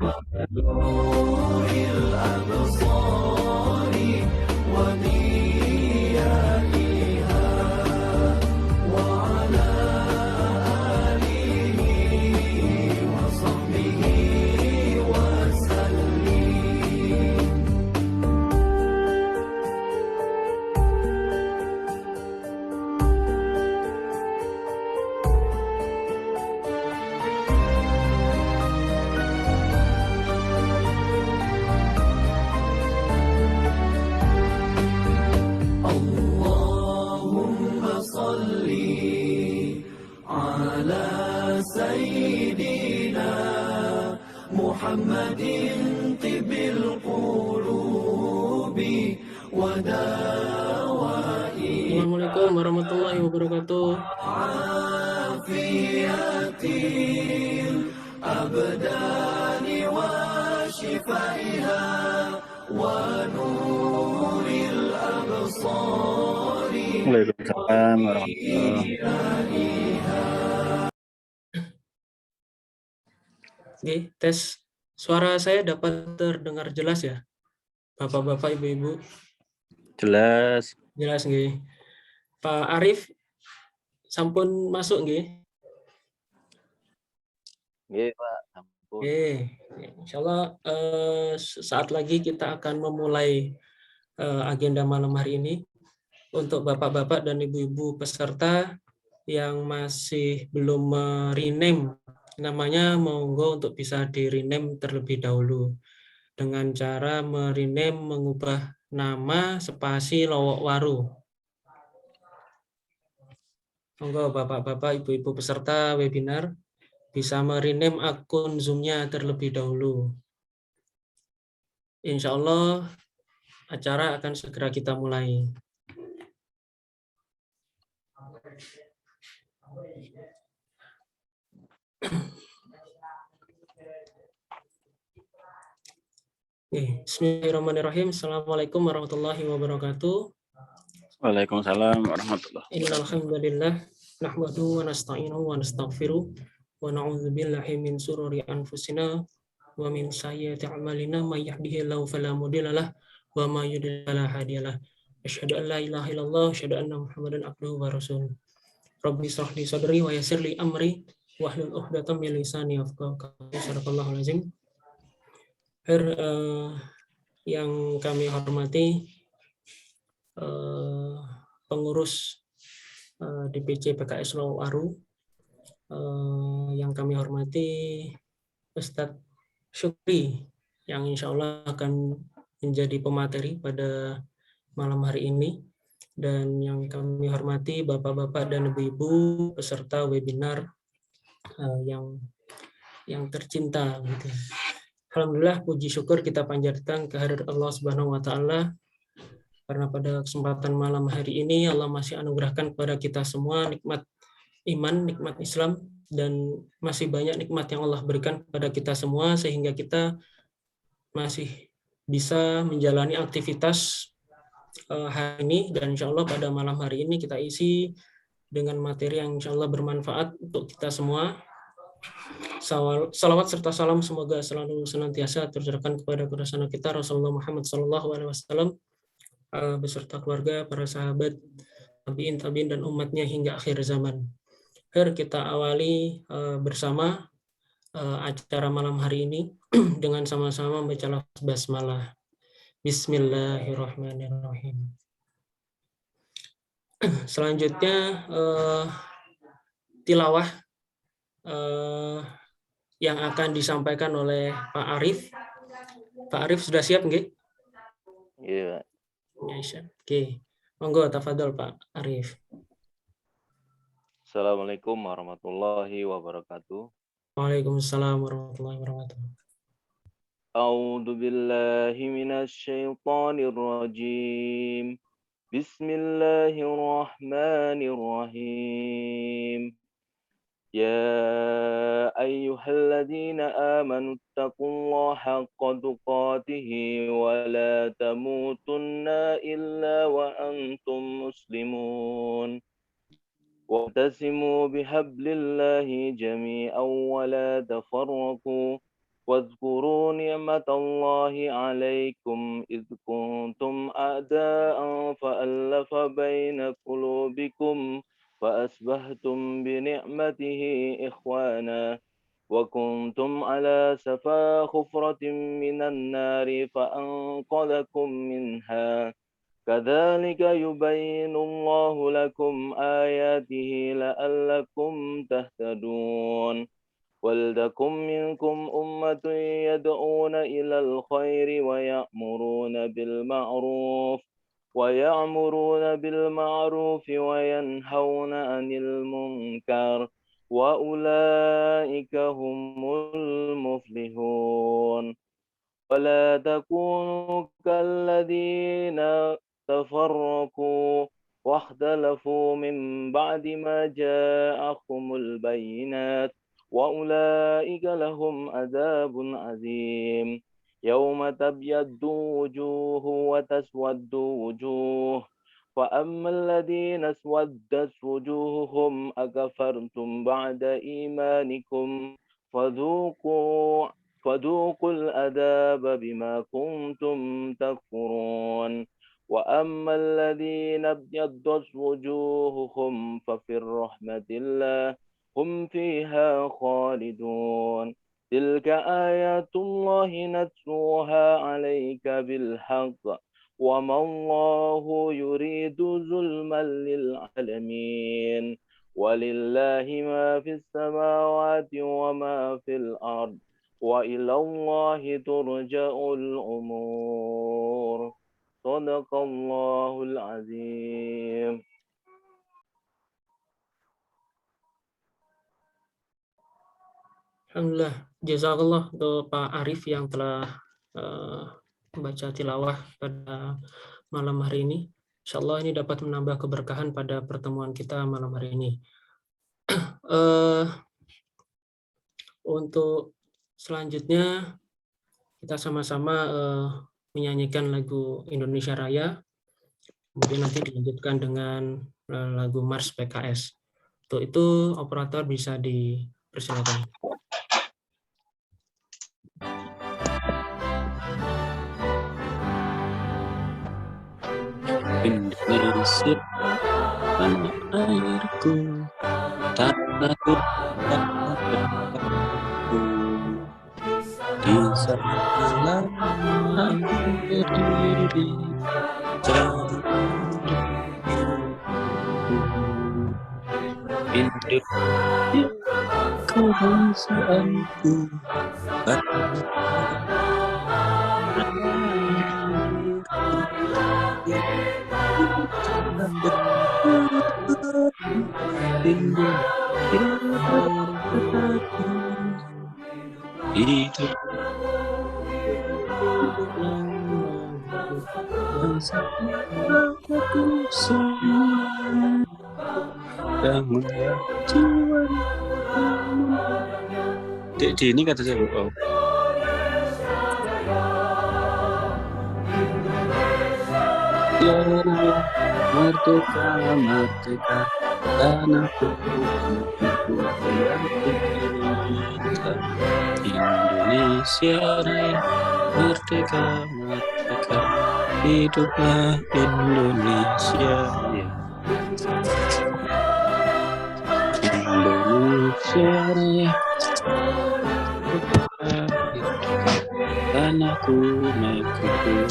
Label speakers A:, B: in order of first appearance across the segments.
A: نور الأبصار وضيائها وعلى آله وصحبه وسلم. اللهم صل على سيدنا محمد طب القلوب ودوائها
B: Assalamualaikum warahmatullahi wabarakatuh.
A: عافية الأبدان وشفائها ونور الأبصار
C: Waalaikumsalam warahmatullahi
B: Oke, tes suara saya dapat terdengar jelas ya, Bapak-bapak, Ibu-ibu?
C: Jelas.
B: Jelas nggih. Pak Arif sampun masuk nggih?
C: Nggih, Pak. Ampun.
B: Oke, insyaallah saat lagi kita akan memulai agenda malam hari ini. Untuk Bapak-bapak dan Ibu-ibu peserta yang masih belum rename namanya, monggo untuk bisa di-rename terlebih dahulu dengan cara rename mengubah nama spasi Lowok Waru. Monggo Bapak-bapak, Ibu-ibu peserta webinar bisa rename akun Zoom-nya terlebih dahulu. Insya Allah acara akan segera kita mulai. Bismillahirrahmanirrahim. Assalamualaikum warahmatullahi wabarakatuh.
C: Waalaikumsalam warahmatullahi
B: Innal hamdalillah nahmaduhu wa nasta'inuhu wa nastaghfiruh wa na'udzu billahi min shururi anfusina wa min sayyiati a'malina may yahdihillahu fala mudilla lahu wa may yudlil fala hadiyalah. Asyhadu an la ilaha illallah wa asyhadu anna Muhammadan abduhu wa rasuluh. Rabbi shrah li sadri wa yassir li amri wahlul 'uqdatam min lisani yafqahu qawli. Sadaqallahul azim. Yang kami hormati pengurus DPC PKS Lowok Waru, yang kami hormati Ustadz Syukri yang insya Allah akan menjadi pemateri pada malam hari ini, dan yang kami hormati Bapak-bapak dan Ibu-ibu peserta webinar yang tercinta gitu. Alhamdulillah, puji syukur kita panjatkan kehadirat Allah Subhanahu wa taala karena pada kesempatan malam hari ini Allah masih anugerahkan kepada kita semua nikmat iman, nikmat Islam, dan masih banyak nikmat yang Allah berikan kepada kita semua sehingga kita masih bisa menjalani aktivitas hari ini, dan insya Allah pada malam hari ini kita isi dengan materi yang insya Allah bermanfaat untuk kita semua. Salawat serta salam semoga selalu senantiasa tercurahkan kepada Rasul kita Rasulullah Muhammad SAW beserta keluarga, para sahabat, tabiin dan umatnya hingga akhir zaman. Kita awali bersama acara malam hari ini dengan sama-sama membaca lafaz basmalah. Bismillahirrahmanirrahim. Selanjutnya tilawah yang akan disampaikan oleh Pak Arif. Pak Arif sudah siap nggih?
C: Iya, Pak.
B: Ya, oke. Monggo tafadhol Pak Arif.
C: Assalamualaikum warahmatullahi wabarakatuh.
B: Waalaikumsalam warahmatullahi wabarakatuh.
C: A'udzu billahi minasy syaithanir rajim. Bismillahirrahmanirrahim. Ya ayyuhalladzina amanu taqullaha haqqa tuqatih wa la tamutunna illa wa antum muslimun. Wa'tasimu bihablillahi jami'an wa la tafarraqu واذكروا نعمة الله عليكم إذ كنتم أعداء فألف بين قلوبكم فأصبحتم بنعمته إخوانا وكنتم على شفا حفرة من النار فأنقذكم منها كذلك يبين الله لكم آياته لعلكم تهتدون ولتكن منكم أمة يدعون إلى الخير ويأمرون بالمعروف وينهون عن المنكر وأولئك هم المفلحون ولا تكونوا كالذين تفرقوا واختلفوا من بعد ما جاءهم البينات وأولئك لهم عذاب عظيم يوم تبيض وجوه وتسود وجوه فأما الذين اسودت وجوههم أكفرتم بعد إيمانكم فذوقوا العذاب بما كنتم تكفرون وأما الذين ابيضت وجوههم ففي رحمة الله هم فيها خالدون تلك آيات الله نتلوها عليك بالحق وما الله يريد ظلما للعالمين ولله ما في السماوات وما في الأرض وإلى الله ترجع الأمور صدق الله العظيم.
B: Alhamdulillah, jazakallah untuk Pak Arif yang telah membaca tilawah pada malam hari ini. Insyaallah ini dapat menambah keberkahan pada pertemuan kita malam hari ini. Untuk selanjutnya kita sama-sama menyanyikan lagu Indonesia Raya, kemudian nanti dilanjutkan dengan lagu Mars PKS. Untuk itu operator bisa dipersilakan.
D: Indonesia, tanah airku, tanahku, tanahku. Di sana aku berdiri, jauh Indonesia, kebangsaanku, itu aku semua bangun jiwa. Dek di ini kata saya oh. Merdeka, merdeka, tanahku, Indonesia Raya, merdeka, merdeka, hiduplah Indonesia. Indonesia Raya, merdeka, hiduplah tanahku, negeriku.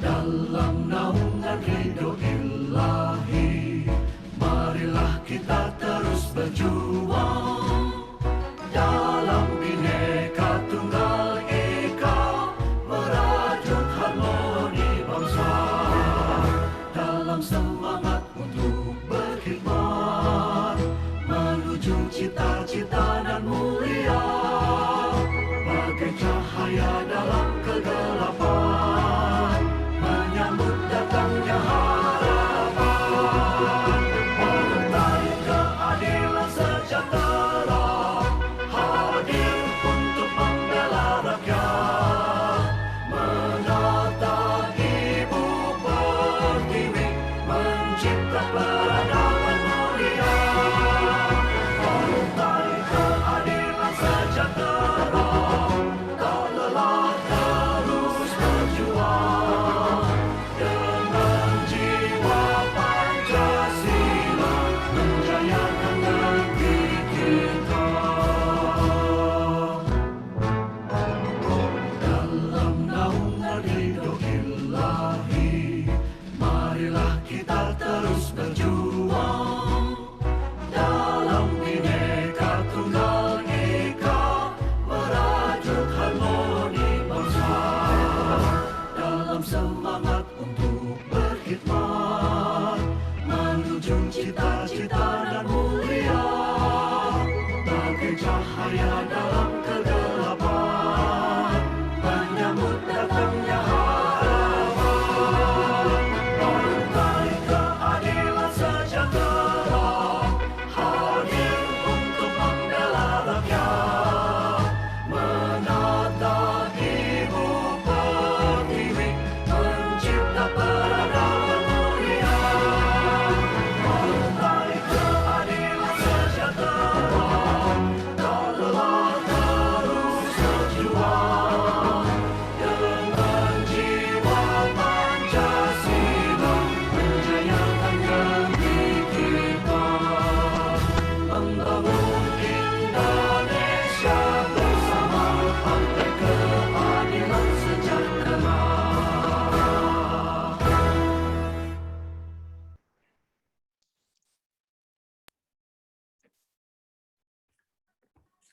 A: dalam naungan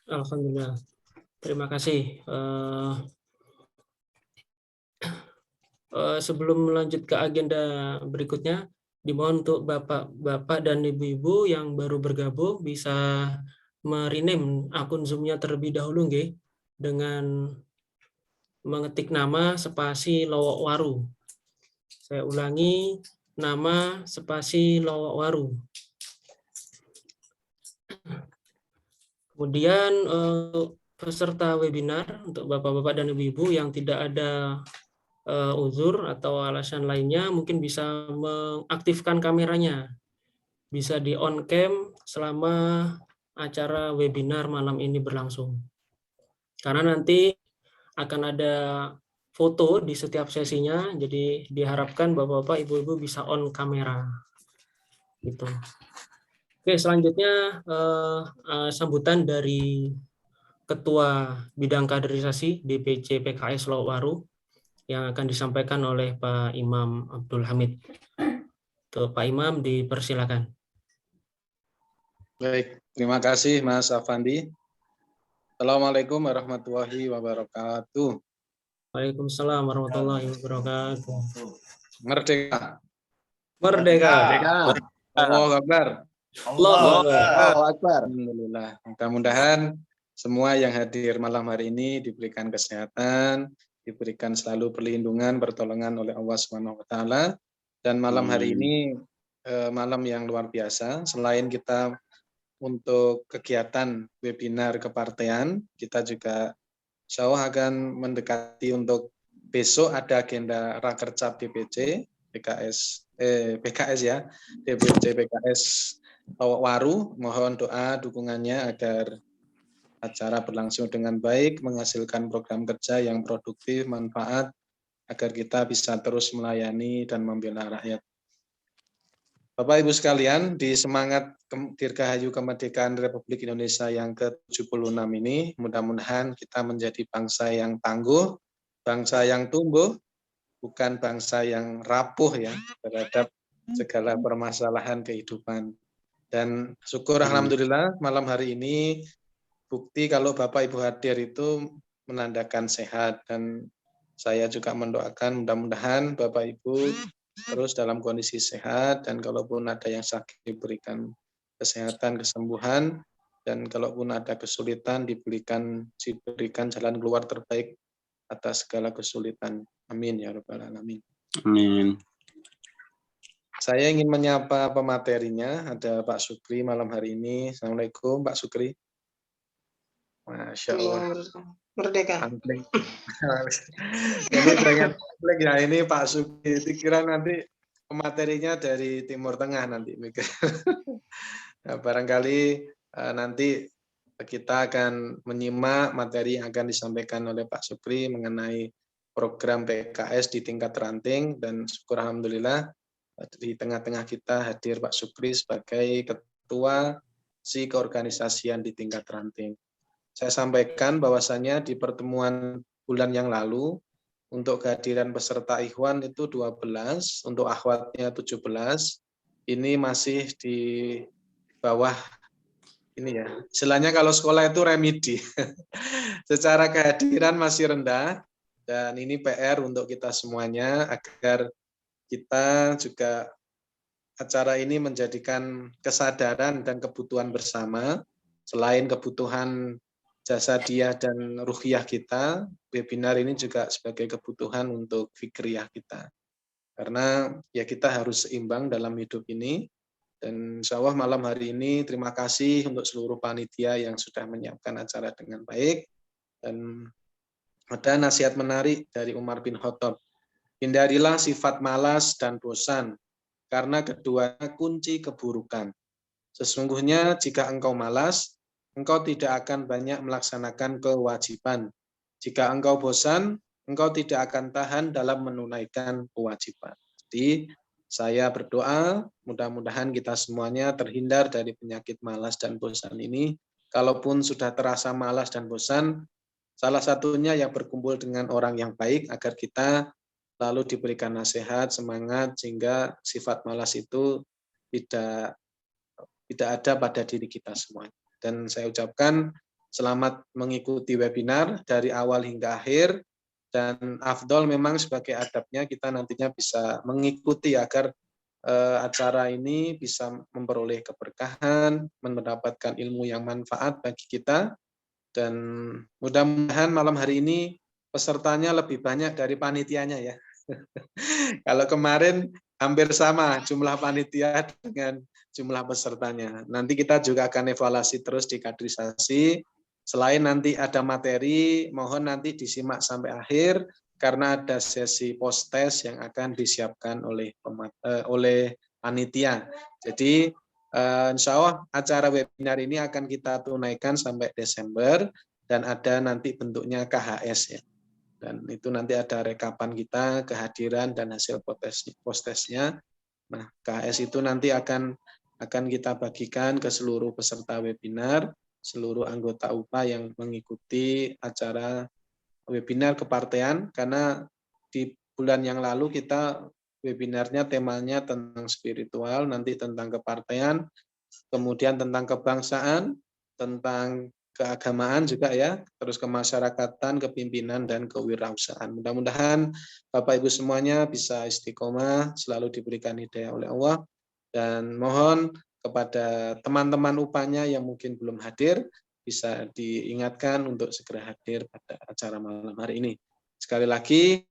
B: Alhamdulillah. Terima kasih. Sebelum melanjut ke agenda berikutnya, dimohon untuk bapak-bapak dan ibu-ibu yang baru bergabung bisa merename akun Zoom-nya terlebih dahulu, nggih, dengan mengetik nama spasi Lowok Waru. Saya ulangi, nama spasi Lowok Waru. Kemudian peserta webinar untuk bapak-bapak dan ibu-ibu yang tidak ada uzur atau alasan lainnya mungkin bisa mengaktifkan kameranya. Bisa di on cam selama acara webinar malam ini berlangsung. Karena nanti akan ada foto di setiap sesinya, jadi diharapkan bapak-bapak, ibu-ibu bisa on kamera. Gitu. Oke, selanjutnya sambutan dari Ketua Bidang Kaderisasi DPC PKS Lowok Waru yang akan disampaikan oleh Pak Imam Abdul Hamid. Tuh, Pak Imam, dipersilakan.
E: Baik, terima kasih Mas Afandi. Assalamualaikum warahmatullahi wabarakatuh.
B: Waalaikumsalam warahmatullahi wabarakatuh.
E: Merdeka.
B: Merdeka.
E: Allahu Akbar.
B: Allahu
E: Akbar. Alhamdulillah. Mudah-mudahan semua yang hadir malam hari ini diberikan kesehatan, diberikan selalu perlindungan, pertolongan oleh Allah Subhanahu wa taala. Dan malam hari ini malam yang luar biasa. Selain kita untuk kegiatan webinar kepartean, kita juga insya Allah akan mendekati untuk besok ada agenda Rakercap DPC PKS ya, DPC PKS Lowok Waru. Mohon doa dukungannya agar acara berlangsung dengan baik, menghasilkan program kerja yang produktif, manfaat, agar kita bisa terus melayani dan membela rakyat. Bapak Ibu sekalian, di semangat Dirgahayu Kemerdekaan Republik Indonesia yang ke-76 ini, mudah-mudahan kita menjadi bangsa yang tangguh, bangsa yang tumbuh, bukan bangsa yang rapuh ya terhadap segala permasalahan kehidupan. Dan syukur alhamdulillah malam hari ini bukti kalau Bapak Ibu hadir itu menandakan sehat, dan saya juga mendoakan mudah-mudahan Bapak Ibu terus dalam kondisi sehat, dan kalaupun ada yang sakit diberikan kesehatan, kesembuhan, dan kalaupun ada kesulitan diberikan jalan keluar terbaik atas segala kesulitan. Amin ya rabbal alamin.
D: Amin.
E: Saya ingin menyapa pematerinya, ada Pak Sukri malam hari ini. Assalamualaikum Pak Sukri. Masya Allah.
F: Merdeka.
E: Ini pengen ya, ini Pak Sukri. Dikira nanti pematerinya dari Timur Tengah nanti. Nah, barangkali nanti kita akan menyimak materi yang akan disampaikan oleh Pak Sukri mengenai program PKS di tingkat ranting, dan syukur alhamdulillah di tengah-tengah kita hadir Pak Sukri sebagai Ketua si keorganisasian di tingkat ranting. Saya sampaikan bahwasannya di pertemuan bulan yang lalu untuk kehadiran peserta Ikhwan itu 12, untuk akhwatnya 17. Ini masih di bawah ini ya. Istilahnya kalau sekolah itu remedi. Secara kehadiran masih rendah, dan ini PR untuk kita semuanya agar kita juga acara ini menjadikan kesadaran dan kebutuhan bersama. Selain kebutuhan jasadiah dan ruhiyah kita, webinar ini juga sebagai kebutuhan untuk fikriyah kita. Karena ya kita harus seimbang dalam hidup ini. Dan insya Allah malam hari ini terima kasih untuk seluruh panitia yang sudah menyiapkan acara dengan baik. Dan ada nasihat menarik dari Umar bin Khattab. Hindarilah sifat malas dan bosan, karena keduanya kunci keburukan. Sesungguhnya jika engkau malas, engkau tidak akan banyak melaksanakan kewajiban. Jika engkau bosan, engkau tidak akan tahan dalam menunaikan kewajiban. Jadi saya berdoa mudah-mudahan kita semuanya terhindar dari penyakit malas dan bosan ini. Kalaupun sudah terasa malas dan bosan, salah satunya yang berkumpul dengan orang yang baik agar kita lalu diberikan nasihat, semangat, sehingga sifat malas itu tidak ada pada diri kita semuanya. Dan saya ucapkan selamat mengikuti webinar dari awal hingga akhir, dan afdol memang sebagai adabnya kita nantinya bisa mengikuti agar acara ini bisa memperoleh keberkahan, mendapatkan ilmu yang manfaat bagi kita, dan mudah-mudahan malam hari ini pesertanya lebih banyak dari panitianya ya. Kalau kemarin hampir sama jumlah panitia dengan jumlah pesertanya. Nanti kita juga akan evaluasi terus di kaderisasi. Selain nanti ada materi, mohon nanti disimak sampai akhir, karena ada sesi post-test yang akan disiapkan oleh panitia. Jadi insya Allah acara webinar ini akan kita tunaikan sampai Desember, dan ada nanti bentuknya KHS ya. Dan itu nanti ada rekapan kita, kehadiran dan hasil post-testnya. Nah, KHS itu nanti akan kita bagikan ke seluruh peserta webinar, seluruh anggota UPA yang mengikuti acara webinar kepartean, karena di bulan yang lalu kita webinarnya temanya tentang spiritual, nanti tentang kepartean, kemudian tentang kebangsaan, tentang keagamaan juga ya, terus kemasyarakatan, kepimpinan, dan kewirausahaan. Mudah-mudahan Bapak Ibu semuanya bisa istiqomah, selalu diberikan hidayah oleh Allah, dan mohon kepada teman-teman UPA-nya yang mungkin belum hadir, bisa diingatkan untuk segera hadir pada acara malam hari ini. Sekali lagi,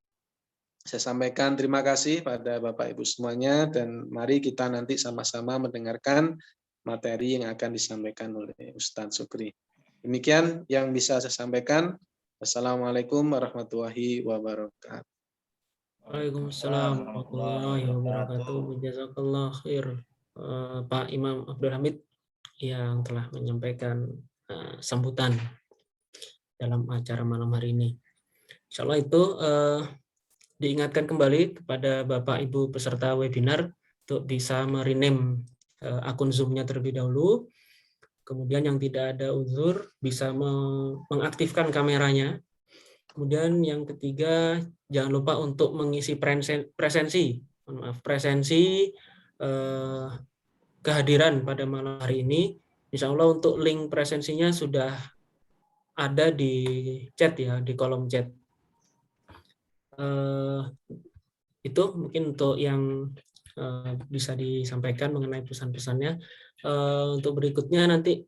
E: saya sampaikan terima kasih pada Bapak Ibu semuanya, dan mari kita nanti sama-sama mendengarkan materi yang akan disampaikan oleh Ustadz Sukri. Demikian yang bisa saya sampaikan. Wassalamualaikum warahmatullahi wabarakatuh.
B: Waalaikumsalam warahmatullahi wabarakatuh. Jazakallah khair Pak Imam Abdul Hamid yang telah menyampaikan sambutan dalam acara malam hari ini. Insya Allah itu diingatkan kembali kepada Bapak Ibu peserta webinar untuk bisa merename akun Zoom-nya terlebih dahulu. Kemudian yang tidak ada uzur bisa mengaktifkan kameranya. Kemudian yang ketiga, jangan lupa untuk mengisi presensi kehadiran pada malam hari ini. Insya Allah untuk link presensinya sudah ada di chat ya, di kolom chat. Itu mungkin untuk yang bisa disampaikan mengenai pesan-pesannya. Untuk berikutnya nanti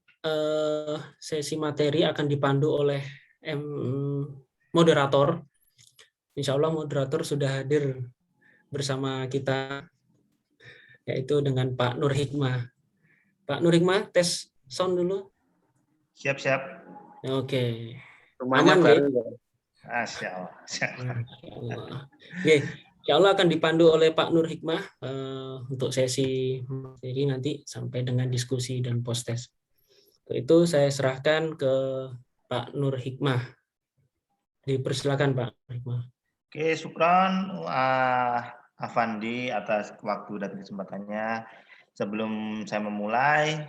B: sesi materi akan dipandu oleh moderator. Insya Allah moderator sudah hadir bersama kita, yaitu dengan Pak Nur Hikmah. Pak Nur Hikmah, tes sound dulu.
F: Siap-siap.
B: Oke.
E: Rumahnya
B: Aman,
E: baru.
F: Masya Allah.
B: Oke, insya Allah akan dipandu oleh Pak Nur Hikmah untuk sesi materi nanti sampai dengan diskusi dan post-test. Untuk itu saya serahkan ke Pak Nur Hikmah. Dipersilakan Pak Nur Hikmah.
F: Oke, syukran Afandi atas waktu dan kesempatannya. Sebelum saya memulai,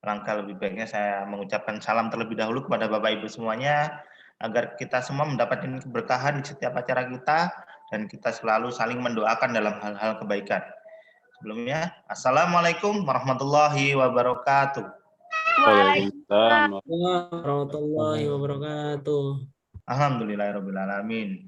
F: langkah lebih baiknya saya mengucapkan salam terlebih dahulu kepada Bapak Ibu semuanya, agar kita semua mendapatkan keberkahan di setiap acara kita, dan kita selalu saling mendoakan dalam hal-hal kebaikan. Sebelumnya, Assalamualaikum warahmatullahi wabarakatuh.
D: Waalaikumsalam
B: warahmatullahi wabarakatuh.
F: Alhamdulillahirrahmanirrahim.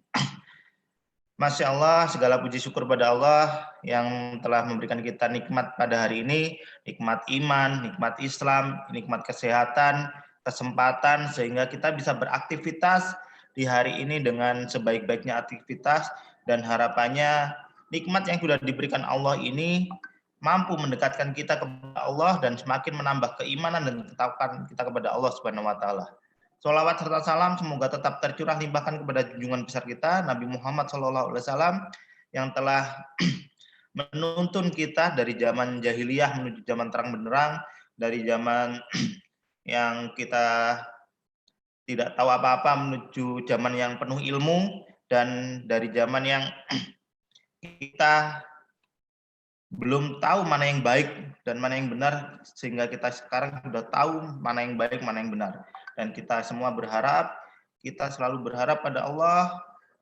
F: Masya Allah, segala puji syukur pada Allah yang telah memberikan kita nikmat pada hari ini, nikmat iman, nikmat Islam, nikmat kesehatan, kesempatan, sehingga kita bisa beraktivitas di hari ini dengan sebaik-baiknya aktivitas, dan harapannya nikmat yang sudah diberikan Allah ini mampu mendekatkan kita kepada Allah dan semakin menambah keimanan dan ketakwaan kita kepada Allah Subhanahu wa taala. Sholawat serta salam semoga tetap tercurah limpahkan kepada junjungan besar kita Nabi Muhammad SAW yang telah menuntun kita dari zaman jahiliyah menuju zaman terang benderang, dari zaman yang kita tidak tahu apa-apa menuju zaman yang penuh ilmu, dan dari zaman yang kita belum tahu mana yang baik dan mana yang benar, sehingga kita sekarang sudah tahu mana yang baik, mana yang benar. Dan kita semua berharap, kita selalu berharap pada Allah,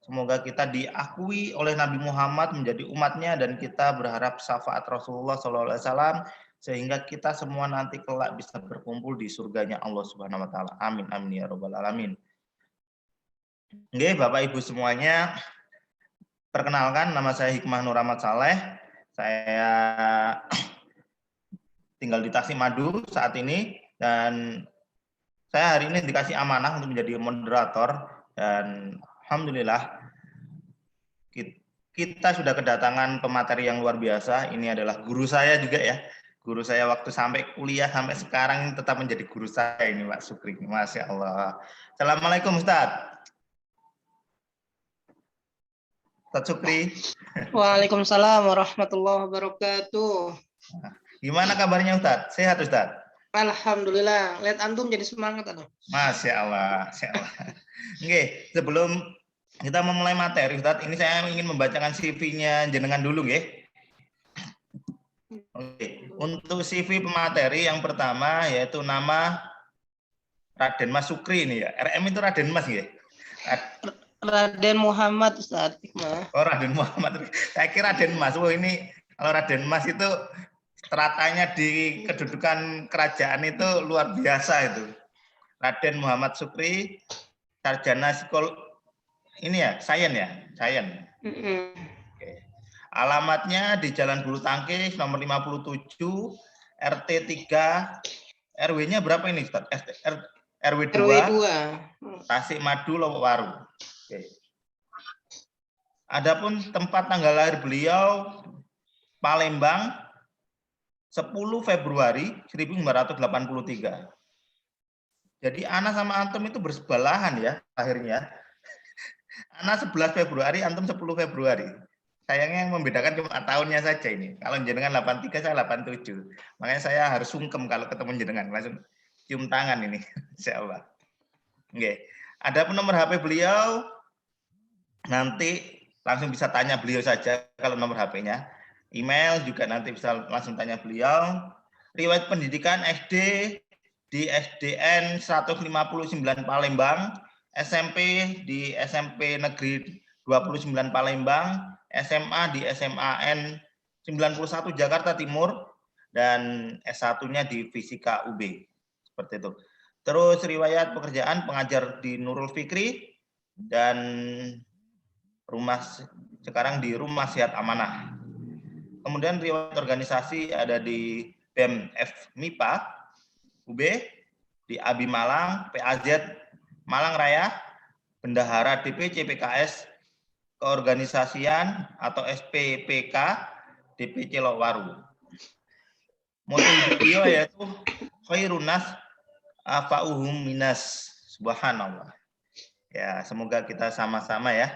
F: semoga kita diakui oleh Nabi Muhammad menjadi umatnya, dan kita berharap syafaat Rasulullah SAW sehingga kita semua nanti kelak bisa berkumpul di surganya Allah Subhanahu wa taala. Amin amin ya rabbal alamin. Nggih, Bapak Ibu semuanya, perkenalkan nama saya Hikmah Nur Ahmad Saleh. Saya tinggal di Tasikmadu saat ini dan saya hari ini dikasih amanah untuk menjadi moderator dan alhamdulillah kita sudah kedatangan pemateri yang luar biasa. Ini adalah guru saya juga ya. Guru saya waktu sampai kuliah sampai sekarang tetap menjadi guru saya ini Pak Sukri. Masya Allah. Assalamualaikum Ustaz. Ustaz Sukri.
G: Waalaikumsalam warahmatullahi wabarakatuh.
F: Gimana kabarnya Ustaz? Sehat Ustaz?
G: Alhamdulillah. Lihat antum jadi semangat atau?
F: Masya Allah. Masya Allah. Oke, sebelum kita memulai materi Ustaz, ini saya ingin membacakan CV-nya jenengan dulu nggih. Oke, untuk CV pemateri yang pertama yaitu nama Raden Mas Sukri ini ya. RM itu Raden Mas nggih.
G: Raden Muhammad Ustaz.
F: Oh, Raden Muhammad. Saya kira Raden Mas. Oh, ini kalau Raden Mas itu stratanya di kedudukan kerajaan itu luar biasa itu. Raden Muhammad Sukri, sarjana ini ya, sains ya, sains. Oke. Alamatnya di Jalan Bulu Tangkis nomor 57, RT 3, RW-nya berapa ini, Ustaz? RW 2. Tasikmadu, Lowowaru. Oke. Adapun tempat tanggal lahir beliau Palembang 10 Februari 1983. Jadi Ana sama Antum itu bersebelahan ya akhirnya. Ana 11 Februari, Antum 10 Februari. Sayangnya yang membedakan cuma tahunnya saja ini. Kalau jenengan 83, saya 87. Makanya saya harus sungkem kalau ketemu jenengan. Langsung cium tangan ini. Insya Allah. Oke. Ada nomor HP beliau. Nanti langsung bisa tanya beliau saja kalau nomor HP-nya. Email juga nanti bisa langsung tanya beliau. Riwayat pendidikan SD di SDN 159 Palembang, SMP di SMP Negeri 29 Palembang, SMA di SMAN 91 Jakarta Timur, dan S1-nya di Fisika UB. Seperti itu. Terus riwayat pekerjaan pengajar di Nurul Fikri dan sekarang di Rumah Sehat Amanah. Kemudian riwayat organisasi ada di BEM MIPA, UB, di ABI Malang, PAZ Malang Raya, Bendahara DPC PKS, Keorganisasian atau SPPK, DPC Lowowaru. Moto beliau yaitu khairunas afa'uhum minas, subhanallah. Ya, semoga kita sama-sama ya.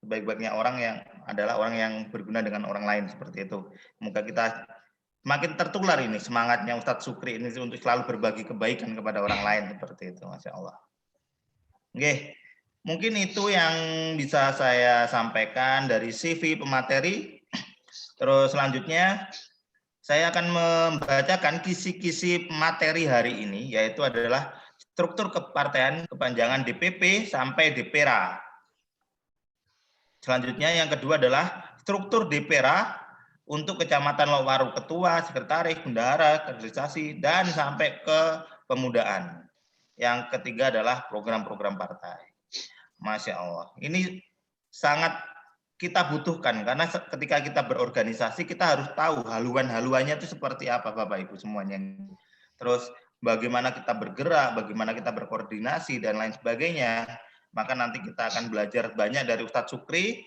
F: Sebaik-baiknya orang yang adalah orang yang berguna dengan orang lain seperti itu. Semoga kita makin tertular ini semangatnya Ustadz Sukri ini untuk selalu berbagi kebaikan kepada orang lain seperti itu. Masya Allah. Oke, mungkin itu yang bisa saya sampaikan dari CV pemateri. Terus selanjutnya saya akan membacakan kisi-kisi materi hari ini, yaitu adalah struktur kepartean kepanjangan DPP sampai DPRA. Selanjutnya yang kedua adalah struktur DPRA untuk Kecamatan Lowowaru, ketua, sekretaris, bendahara, kaderisasi, dan sampai ke pemudaan. Yang ketiga adalah program-program partai. Masya Allah. Ini sangat kita butuhkan karena ketika kita berorganisasi kita harus tahu haluan-haluannya itu seperti apa Bapak Ibu semuanya. Terus bagaimana kita bergerak, bagaimana kita berkoordinasi dan lain sebagainya. Maka nanti kita akan belajar banyak dari Ustadz Sukri.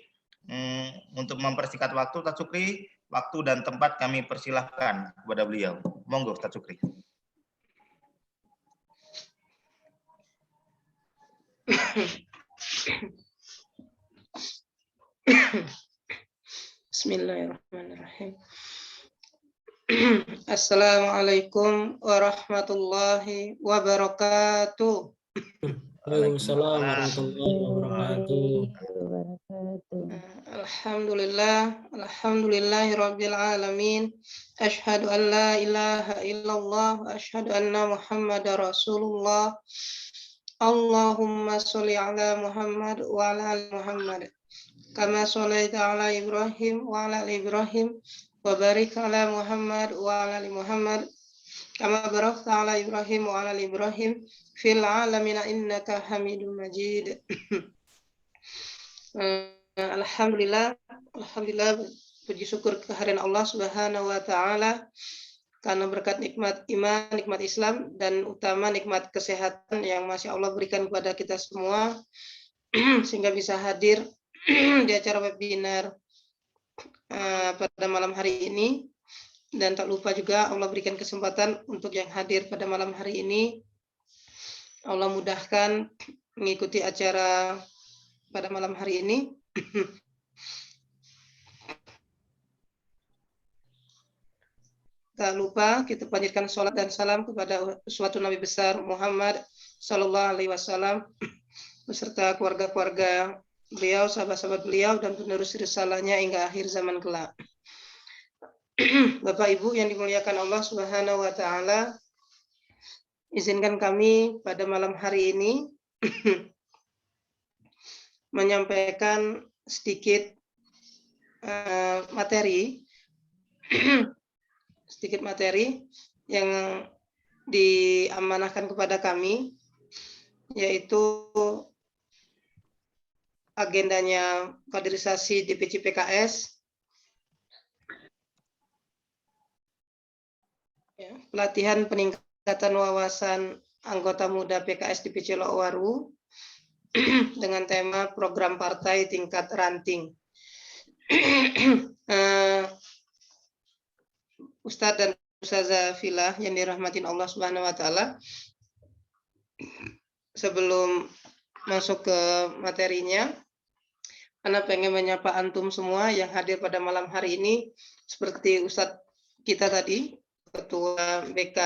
F: Untuk mempersingkat waktu, Ustadz Sukri, waktu dan tempat kami persilahkan kepada beliau. Monggo Ustadz Sukri.
G: Bismillahirrahmanirrahim. Assalamualaikum warahmatullahi wabarakatuh.
B: Waalaikumsalam warahmatullahi wabarakatuh.
G: Alhamdulillahirabbil alamin. Asyhadu an la ilaha illallah wa asyhadu anna Muhammadar Rasulullah. Allahumma sholli ala Muhammad wa ala ali Muhammad. Kama sholaita ala Ibrahim wa ala ali Ibrahim wa barik ala Muhammad wa ala ali Muhammad kama barakta ala Ibrahim wa ala ali Ibrahim fil alamin innaka Hamidum Majid. Alhamdulillah, puji syukur kehadiran Allah Subhanahu wa taala karena berkat nikmat iman, nikmat Islam, dan utama nikmat kesehatan yang masih Allah berikan kepada kita semua sehingga bisa hadir di acara webinar pada malam hari ini. Dan tak lupa juga Allah berikan kesempatan untuk yang hadir pada malam hari ini, Allah mudahkan mengikuti acara pada malam hari ini. Tak lupa kita panjatkan sholat dan salam kepada suatu Nabi besar Muhammad Sallallahu Alaihi Wasallam beserta keluarga-keluarga beliau, sahabat-sahabat beliau, dan penerus risalahnya hingga akhir zaman kelak. Bapak Ibu yang dimuliakan Allah Subhanahu Wa Taala, izinkan kami pada malam hari ini menyampaikan sedikit materi yang diamanahkan kepada kami, yaitu agendanya kaderisasi DPC PKS, pelatihan peningkatan wawasan anggota muda PKS DPC Lowaru dengan tema program partai tingkat ranting. Ustadz dan Ustazah Filah yang dirahmatin Allah Subhanahu wa taala, sebelum masuk ke materinya, Ana pengen menyapa antum semua yang hadir pada malam hari ini, seperti Ustadz kita tadi, Ketua BK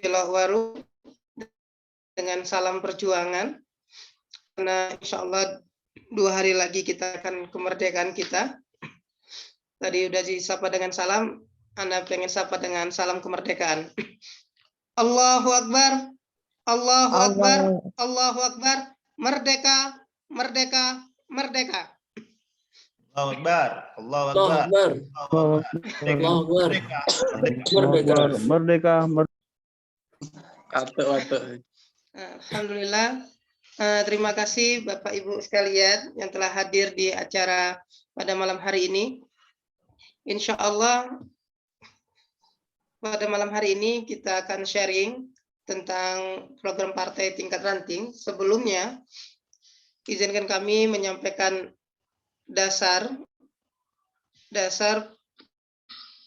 G: Lowaru, dengan salam perjuangan, karena insya Allah 2 hari lagi kita akan kemerdekaan kita. Tadi udah disapa dengan salam, Anda pengen sapa dengan salam kemerdekaan. Allahu Akbar, Allahu Akbar, Allahu Akbar, merdeka, merdeka, merdeka.
F: Allahu Akbar, Allahu
B: Allahu
F: Akbar,
B: Akbar, Allahu Akbar,
F: merdeka,
B: merdeka.
G: Alhamdulillah. Terima kasih Bapak Ibu sekalian yang telah hadir di acara pada malam hari ini. Insya Allah pada malam hari ini kita akan sharing tentang program partai tingkat ranting. Sebelumnya, izinkan kami menyampaikan dasar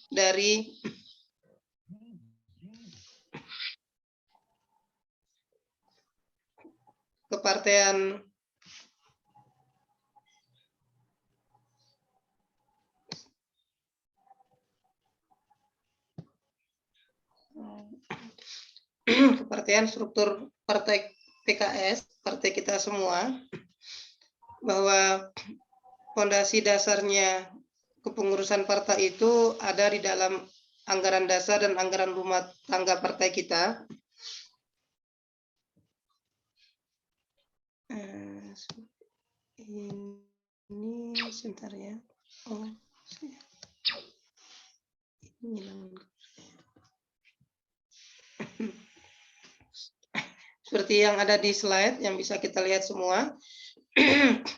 G: dari kepartean struktur partai PKS, partai kita semua, bahwa fondasi dasarnya kepengurusan partai itu ada di dalam anggaran dasar dan anggaran rumah tangga partai kita. Ini sebentar ya. Seperti yang ada di slide yang bisa kita lihat semua,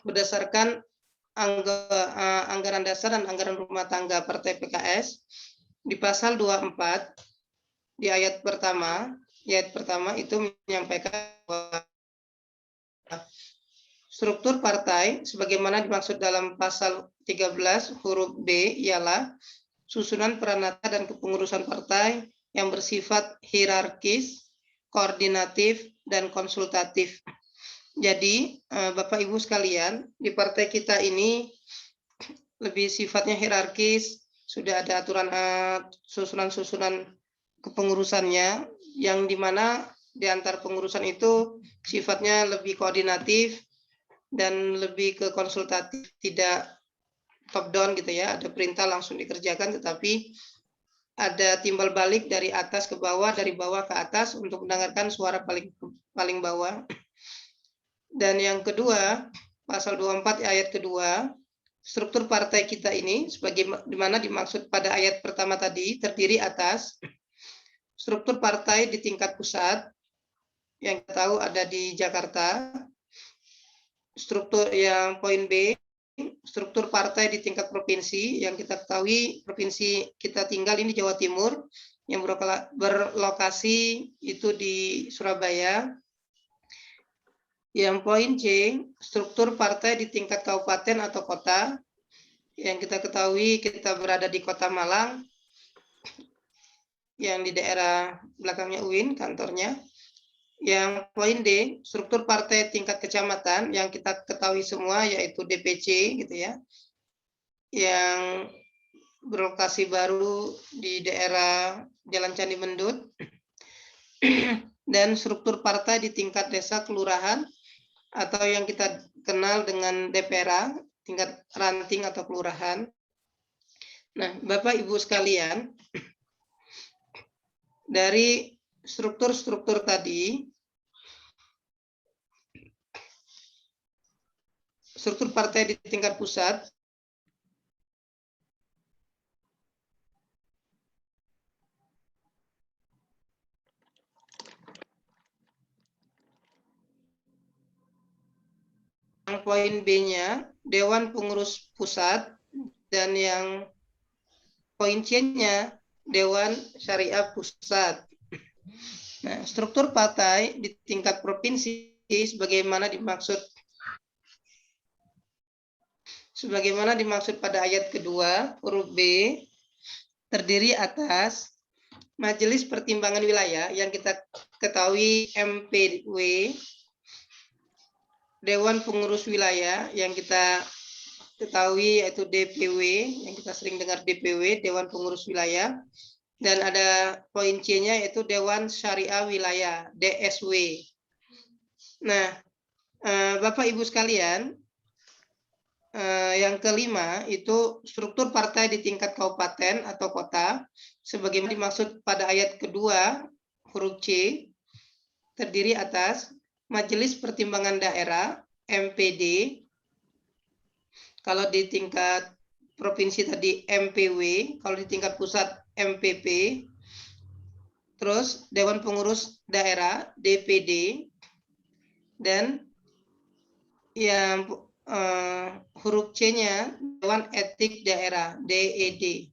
G: berdasarkan anggaran dasar dan anggaran rumah tangga partai PKS di pasal 24 di ayat pertama itu menyampaikan bahwa struktur partai sebagaimana dimaksud dalam pasal 13 huruf B ialah susunan peranata dan kepengurusan partai yang bersifat hierarkis, koordinatif, dan konsultatif. Jadi, Bapak Ibu sekalian, di partai kita ini lebih sifatnya hierarkis, sudah ada aturan susunan-susunan kepengurusannya, yang dimana di antar pengurusan itu sifatnya lebih koordinatif dan lebih ke konsultatif, tidak top down gitu ya, ada perintah langsung dikerjakan, tetapi ada timbal balik dari atas ke bawah, dari bawah ke atas untuk mendengarkan suara paling bawah. Dan yang kedua, pasal 24 ayat kedua struktur partai kita ini sebagaimana dimaksud pada ayat pertama tadi terdiri atas struktur partai di tingkat pusat yang kita tahu ada di Jakarta. Struktur yang poin B, struktur partai di tingkat provinsi yang kita ketahui provinsi kita tinggal ini Jawa Timur yang berlokasi itu di Surabaya. Yang poin C, struktur partai di tingkat kabupaten atau kota yang kita ketahui kita berada di Kota Malang yang di daerah belakangnya UIN kantornya. Yang poin D, struktur partai tingkat kecamatan yang kita ketahui semua yaitu DPC gitu ya. Yang berlokasi baru di daerah Jalan Candi Mendut. Dan struktur partai di tingkat desa kelurahan atau yang kita kenal dengan DPRA, tingkat ranting atau kelurahan. Nah, Bapak Ibu sekalian, dari struktur-struktur tadi, struktur partai di tingkat pusat, yang poin B-nya Dewan Pengurus Pusat dan yang poin C-nya Dewan Syariah Pusat. Nah, struktur partai di tingkat provinsi sebagaimana dimaksud pada ayat kedua huruf B terdiri atas Majelis Pertimbangan Wilayah yang kita ketahui MPW, Dewan Pengurus Wilayah yang kita ketahui yaitu DPW, yang kita sering dengar DPW, Dewan Pengurus Wilayah, dan ada poin C-nya yaitu Dewan Syariah Wilayah, DSW. Nah, Bapak Ibu sekalian, yang kelima itu struktur partai di tingkat kabupaten atau kota, sebagaimana dimaksud pada ayat kedua huruf C, terdiri atas Majelis Pertimbangan Daerah, MPD, kalau di tingkat provinsi tadi MPW, kalau di tingkat pusat MPP, terus Dewan Pengurus Daerah, DPD, dan yang huruf C-nya Dewan Etik Daerah, DED.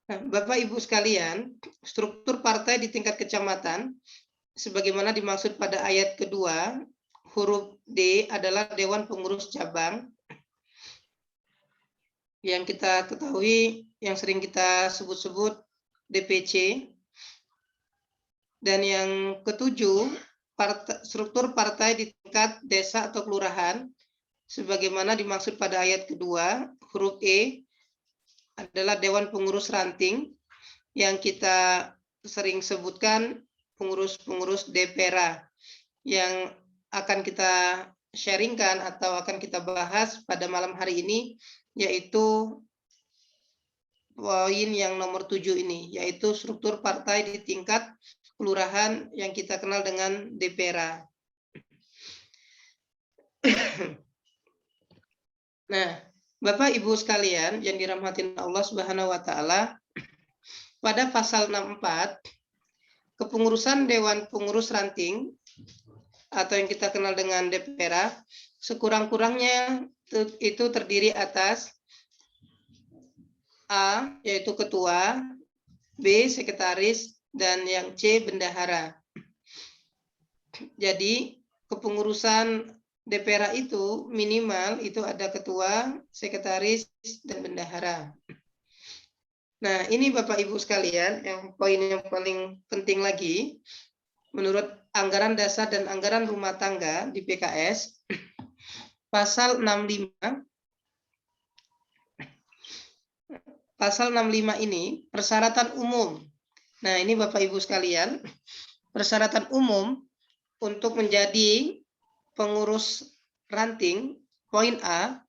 G: Nah, Bapak Ibu sekalian, struktur partai di tingkat kecamatan sebagaimana dimaksud pada ayat kedua, huruf D adalah Dewan Pengurus Cabang. Yang kita ketahui, yang sering kita sebut-sebut DPC. Dan yang ketujuh, struktur partai di tingkat desa atau kelurahan, sebagaimana dimaksud pada ayat kedua, huruf E adalah Dewan Pengurus Ranting, yang kita sering sebutkan pengurus-pengurus DPRA yang akan kita sharingkan atau akan kita bahas pada malam hari ini, yaitu poin yang nomor 7 ini, yaitu struktur partai di tingkat kelurahan yang kita kenal dengan DPRA. Nah, Bapak Ibu sekalian yang dirahmati Allah Subhanahu wa taala, pada pasal 64 kepengurusan Dewan Pengurus Ranting atau yang kita kenal dengan DPRA sekurang-kurangnya itu terdiri atas A yaitu ketua, B sekretaris, dan yang C bendahara. Jadi kepengurusan DPRA itu minimal itu ada ketua, sekretaris, dan bendahara. Nah, ini Bapak Ibu sekalian, yang poin yang paling penting lagi, menurut anggaran dasar dan anggaran rumah tangga di PKS, pasal 65 ini persyaratan umum. Nah, ini Bapak Ibu sekalian, persyaratan umum untuk menjadi pengurus ranting, poin A,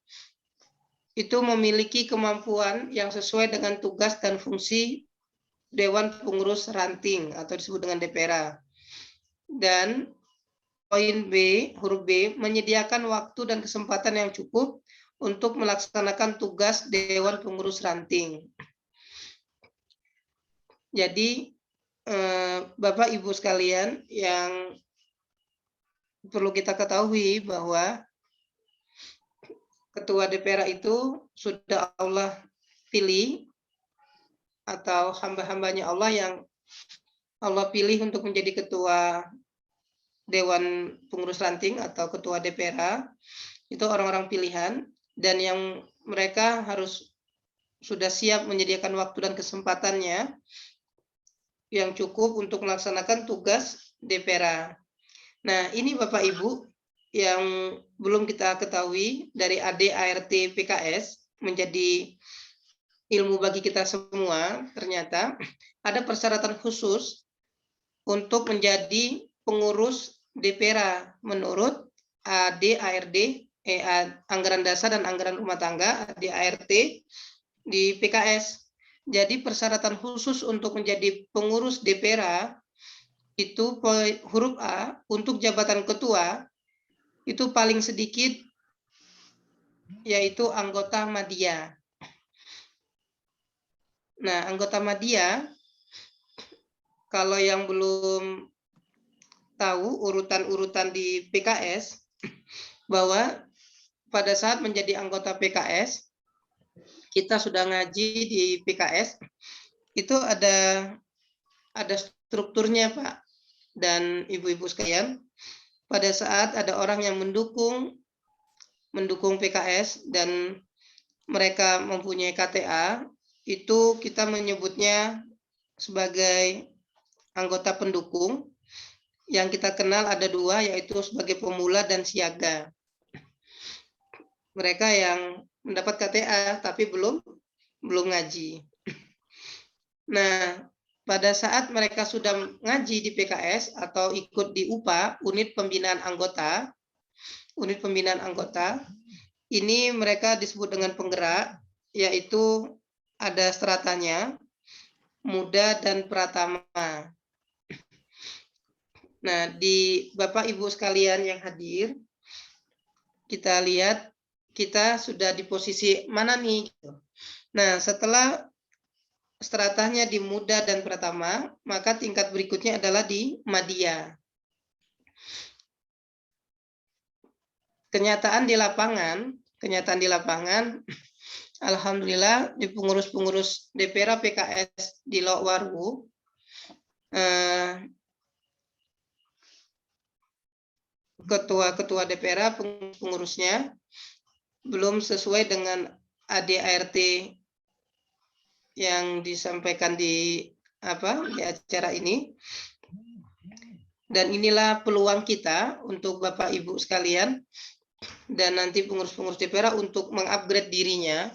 G: itu memiliki kemampuan yang sesuai dengan tugas dan fungsi Dewan Pengurus Ranting atau disebut dengan DPRA. Dan poin B, huruf B, menyediakan waktu dan kesempatan yang cukup untuk melaksanakan tugas Dewan Pengurus Ranting. Jadi Bapak Ibu sekalian, yang perlu kita ketahui bahwa Ketua DPRA itu sudah Allah pilih, atau hamba-hambanya Allah yang Allah pilih untuk menjadi Ketua Dewan Pengurus Ranting atau Ketua DPRA. Itu orang-orang pilihan, dan yang mereka harus sudah siap menyediakan waktu dan kesempatannya yang cukup untuk melaksanakan tugas DPRA. Nah, ini Bapak Ibu yang belum kita ketahui dari AD/ART PKS menjadi ilmu bagi kita semua. Ternyata ada persyaratan khusus untuk menjadi pengurus DPRA menurut AD/ARD, anggaran dasar dan anggaran rumah tangga, AD/ART di PKS. Jadi persyaratan khusus untuk menjadi pengurus DPRA itu huruf A, untuk jabatan ketua itu paling sedikit yaitu anggota Madya. Nah, anggota Madya, kalau yang belum tahu urutan-urutan di PKS, bahwa pada saat menjadi anggota PKS, kita sudah ngaji di PKS, itu ada strukturnya, Pak dan Ibu-ibu sekalian. Pada saat ada orang yang mendukung PKS dan mereka mempunyai KTA, itu kita menyebutnya sebagai anggota pendukung. Yang kita kenal ada dua, yaitu sebagai pemula dan siaga. Mereka yang mendapat KTA tapi belum ngaji. Nah, pada saat mereka sudah ngaji di PKS atau ikut di UPA, unit pembinaan anggota, ini mereka disebut dengan penggerak, yaitu ada stratanya, muda dan pratama. Nah, di Bapak Ibu sekalian yang hadir, kita lihat kita sudah di posisi mana nih? Nah, setelah stratanya di muda dan pratama, maka tingkat berikutnya adalah di madya. Kenyataan di lapangan, alhamdulillah di pengurus-pengurus DPRA PKS di Lokwarwu, ketua-ketua DPRA pengurusnya belum sesuai dengan AD/ART yang disampaikan di acara ini. Dan inilah peluang kita untuk Bapak Ibu sekalian dan nanti pengurus-pengurus DPRA untuk mengupgrade dirinya,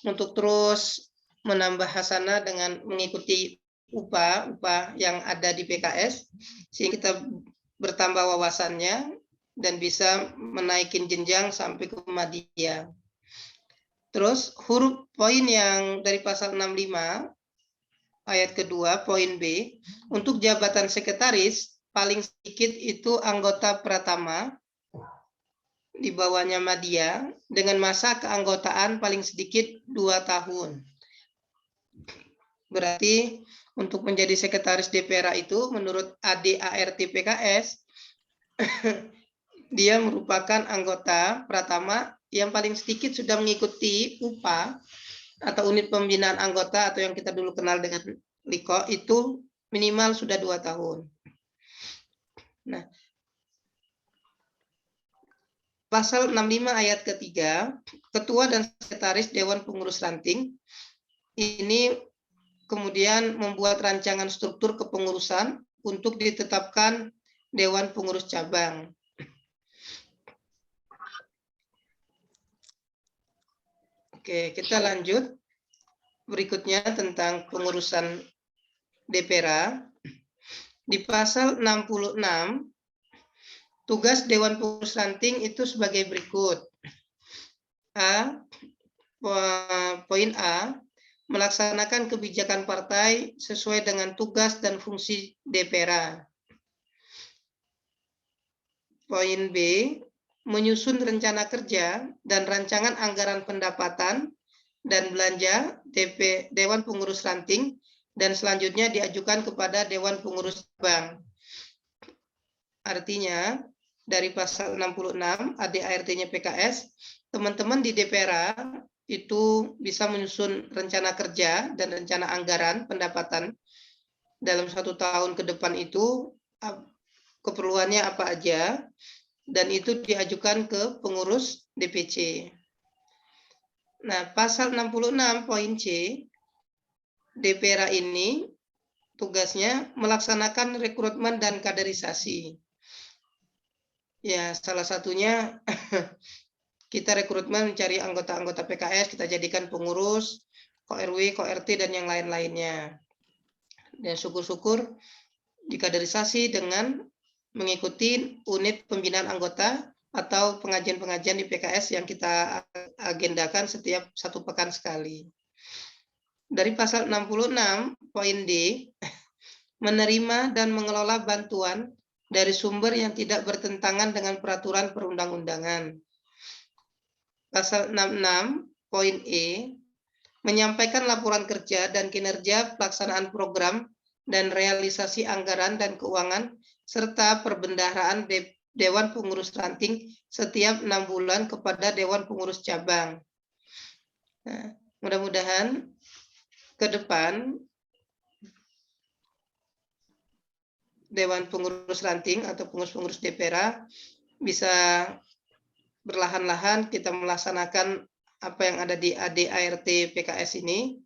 G: untuk terus menambah hasanah dengan mengikuti UPA yang ada di PKS, sehingga kita bertambah wawasannya dan bisa menaikin jenjang sampai ke madya. Terus huruf poin yang dari pasal 65 ayat kedua poin B, untuk jabatan sekretaris paling sedikit itu anggota pratama, di bawahnya madya, dengan masa keanggotaan paling sedikit 2 tahun. Berarti untuk menjadi sekretaris DPRA itu menurut AD/ART PKS dia merupakan anggota pratama yang paling sedikit sudah mengikuti UPA atau unit pembinaan anggota, atau yang kita dulu kenal dengan LIKO, itu minimal sudah 2 tahun. Nah, pasal 65 ayat ketiga, ketua dan sekretaris Dewan Pengurus Ranting ini kemudian membuat rancangan struktur kepengurusan untuk ditetapkan Dewan Pengurus Cabang. Oke, kita lanjut. Berikutnya tentang pengurusan DPRA. Di pasal 66, tugas Dewan Pengurus Ranting itu sebagai berikut. Poin A, melaksanakan kebijakan partai sesuai dengan tugas dan fungsi DPRA. Poin B, menyusun rencana kerja dan rancangan anggaran pendapatan dan belanja Dewan Pengurus Ranting, dan selanjutnya diajukan kepada Dewan Pengurus Cabang. Artinya, dari pasal 66 ADART-nya PKS, teman-teman di DPRA itu bisa menyusun rencana kerja dan rencana anggaran pendapatan dalam 1 tahun ke depan itu, keperluannya apa aja, dan itu diajukan ke pengurus DPC. Nah, pasal 66 poin C, DPRA ini tugasnya melaksanakan rekrutmen dan kaderisasi. Ya, salah satunya kita rekrutmen mencari anggota-anggota PKS, kita jadikan pengurus, Ko-RW, Ko-RT, dan yang lain-lainnya. Dan syukur-syukur dikaderisasi dengan mengikuti unit pembinaan anggota atau pengajian-pengajian di PKS yang kita agendakan setiap 1 pekan sekali. Dari pasal 66 poin D, menerima dan mengelola bantuan dari sumber yang tidak bertentangan dengan peraturan perundang-undangan. Pasal 66 poin E, menyampaikan laporan kerja dan kinerja pelaksanaan program dan realisasi anggaran dan keuangan serta perbendaharaan Dewan Pengurus Ranting setiap 6 bulan kepada Dewan Pengurus Cabang. Nah, mudah-mudahan ke depan Dewan Pengurus Ranting atau pengurus-pengurus DPRA bisa berlahan-lahan kita melaksanakan apa yang ada di ADART PKS ini.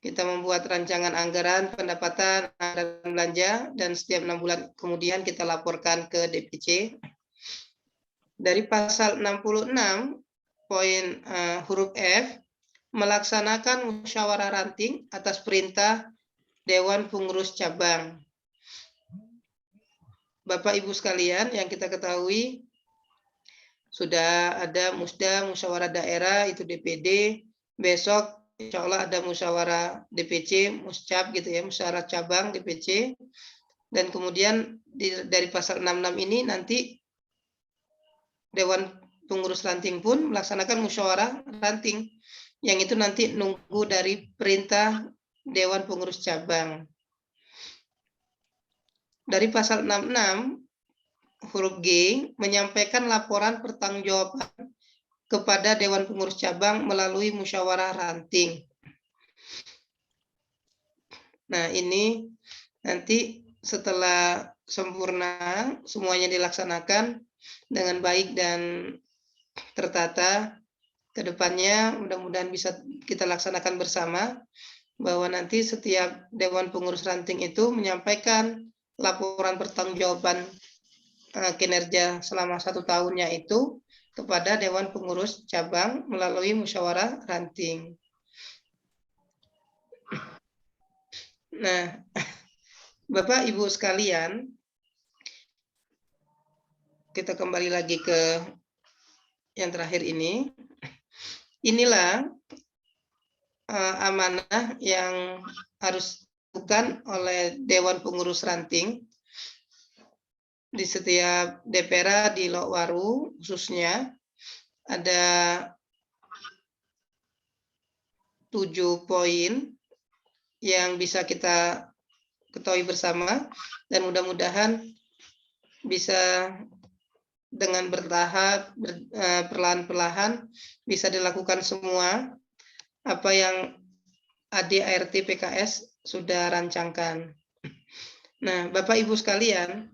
G: Kita membuat rancangan anggaran, pendapatan, dan belanja, dan setiap 6 bulan kemudian kita laporkan ke DPC. Dari pasal 66 poin huruf F, melaksanakan musyawarah ranting atas perintah Dewan Pengurus Cabang. Bapak Ibu sekalian, yang kita ketahui sudah ada musda, musyawarah daerah, itu DPD. Besok insya Allah ada musyawarah DPC, muscap gitu ya, musyawarah cabang DPC. Dan kemudian dari pasal 66 ini nanti Dewan Pengurus Ranting pun melaksanakan musyawarah ranting. Yang itu nanti nunggu dari perintah Dewan Pengurus Cabang. Dari pasal 66 huruf G, menyampaikan laporan pertanggungjawaban kepada Dewan Pengurus Cabang melalui musyawarah ranting. Nah, ini nanti setelah sempurna semuanya dilaksanakan dengan baik dan tertata, ke depannya mudah-mudahan bisa kita laksanakan bersama, bahwa nanti setiap Dewan Pengurus Ranting itu menyampaikan laporan pertanggungjawaban kinerja selama 1 tahunnya itu kepada Dewan Pengurus Cabang melalui musyawarah ranting. Nah, Bapak Ibu sekalian, kita kembali lagi ke yang terakhir ini. Inilah amanah yang harus dilakukan oleh Dewan Pengurus Ranting di setiap DPRA di Lokwaru khususnya. Ada 7 poin yang bisa kita ketahui bersama, dan mudah-mudahan bisa dengan bertahap, perlahan-perlahan bisa dilakukan semua apa yang ADART PKS sudah rancangkan. Nah, Bapak Ibu sekalian,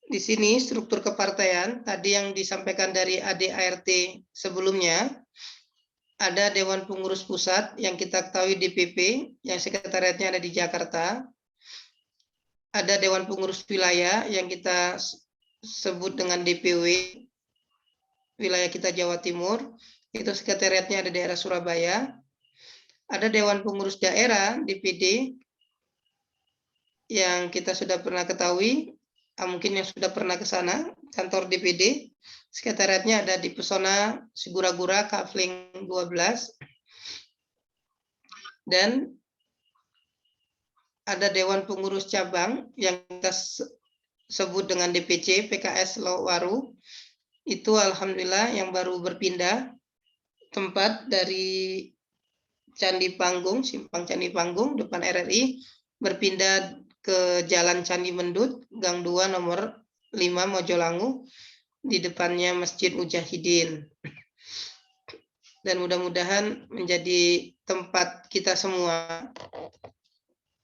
G: di sini struktur kepartaian tadi yang disampaikan dari ADART sebelumnya, ada Dewan Pengurus Pusat yang kita ketahui DPP, yang sekretariatnya ada di Jakarta. Ada Dewan Pengurus Wilayah yang kita sebut dengan DPW, wilayah kita Jawa Timur, itu sekretariatnya ada di daerah Surabaya. Ada Dewan Pengurus Daerah, DPD, yang kita sudah pernah ketahui, mungkin yang sudah pernah ke sana, kantor DPD, sekretariatnya ada di Pesona Sigura-gura, Kafling 12. Dan ada Dewan Pengurus Cabang yang kita sebut dengan DPC PKS Lowaru itu alhamdulillah yang baru berpindah tempat dari Candi Panggung, Simpang Candi Panggung depan RRI, berpindah ke Jalan Candi Mendut, Gang 2 nomor 5 Mojolangu, di depannya Masjid Mujahidin. Dan mudah-mudahan menjadi tempat kita semua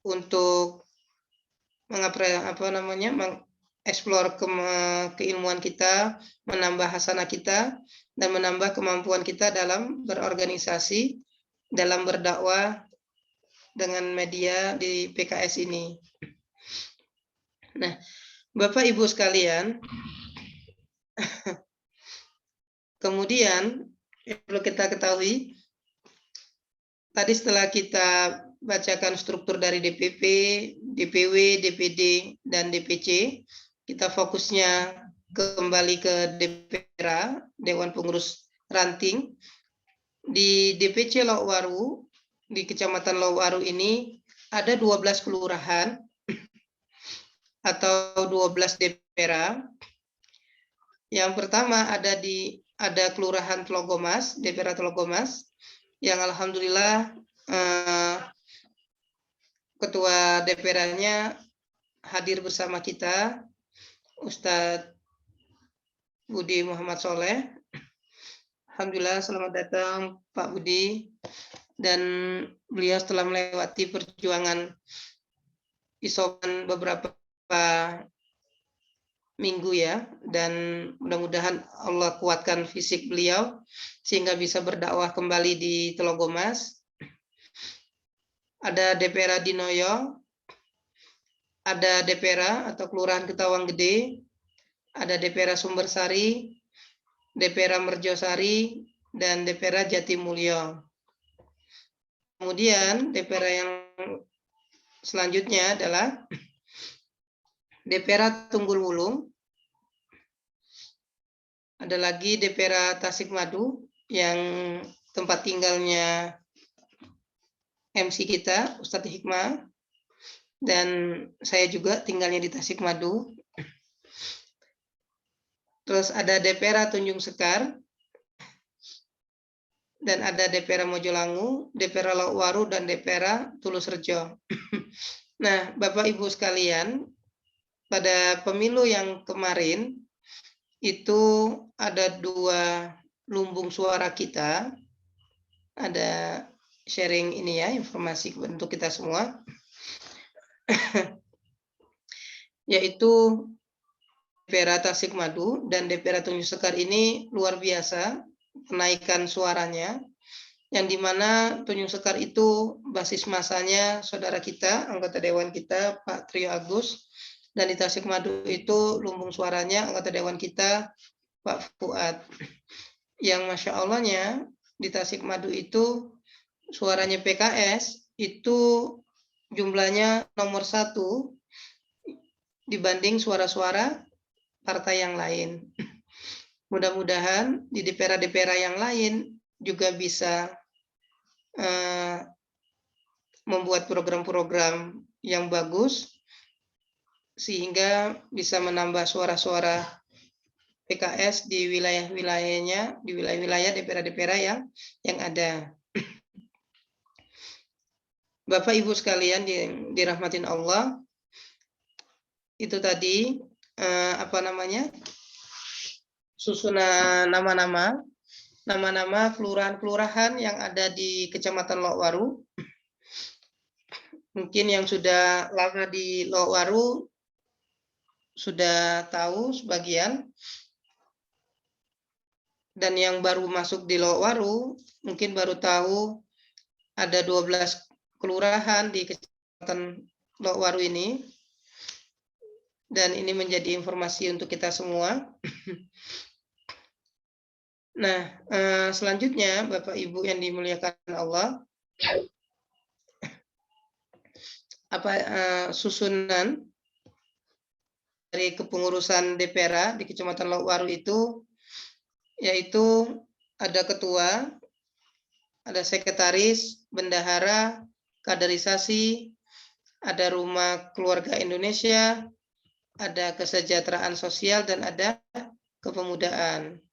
G: untuk mengeksplor keilmuan kita, menambah hasanah kita, dan menambah kemampuan kita dalam berorganisasi, dalam berdakwah dengan media di PKS ini. Nah, Bapak Ibu sekalian, kemudian yang perlu kita ketahui, tadi setelah kita bacakan struktur dari DPP, DPW, DPD, dan DPC, kita fokusnya kembali ke DPRA, Dewan Pengurus Ranting. Di DPC Lowaru, di Kecamatan Lowaru ini ada 12 kelurahan atau 12 DPRA. Yang pertama ada Kelurahan Telogomas, DPRA Telogomas, yang alhamdulillah Ketua DPRA-nya hadir bersama kita, Ustadz Budi Muhammad Soleh. Alhamdulillah, selamat datang Pak Budi. Dan beliau setelah melewati perjuangan isoman beberapa minggu ya, dan mudah-mudahan Allah kuatkan fisik beliau sehingga bisa berdakwah kembali di Telogomas. Ada DPRA Dinoyo, ada DPRA atau Kelurahan Ketawang Gede, ada DPRA Sumbersari, DPRA Merjosari, dan DPRA Jatimulyo. Kemudian DPRA yang selanjutnya adalah DPRA Tunggul Wulung. Ada lagi DPRA Tasikmadu yang tempat tinggalnya MC kita, Ustadz Hikmah, dan saya juga tinggalnya di Tasikmadu. Terus ada DPRA Tunjung Sekar, dan ada DPRA Mojolangu, DPRA Lowaru, dan DPRA Tulus Rejo. Nah, Bapak Ibu sekalian, pada pemilu yang kemarin itu ada 2 lumbung suara kita. Ada sharing ini ya, informasi untuk kita semua. Yaitu DPRA Tasikmadu dan DPRA Tunjung Sekar ini luar biasa kenaikan suaranya, yang dimana Tunjung Sekar itu basis masanya saudara kita, anggota dewan kita Pak Trio Agus, dan di Tasikmadu itu lumbung suaranya anggota dewan kita Pak Fuad. Yang Masya Allahnya di Tasikmadu itu suaranya PKS itu jumlahnya nomor 1 dibanding suara-suara partai yang lain. Mudah-mudahan di DPRA yang lain juga bisa membuat program-program yang bagus sehingga bisa menambah suara-suara PKS di wilayah-wilayahnya, di wilayah-wilayah DPRA yang ada. Bapak Ibu sekalian dirahmatin Allah, itu tadi susunan nama-nama kelurahan-kelurahan yang ada di Kecamatan Lowaru. Mungkin yang sudah lama di Lowaru sudah tahu sebagian, dan yang baru masuk di Lowaru mungkin baru tahu ada 12 kelurahan di Kecamatan Lowaru ini. Dan ini menjadi informasi untuk kita semua. Nah, selanjutnya Bapak Ibu yang dimuliakan Allah, susunan dari kepengurusan DPRA di Kecamatan Lowaru itu, yaitu ada ketua, ada sekretaris, bendahara, kaderisasi, ada Rumah Keluarga Indonesia, ada kesejahteraan sosial, dan ada kepemudaan.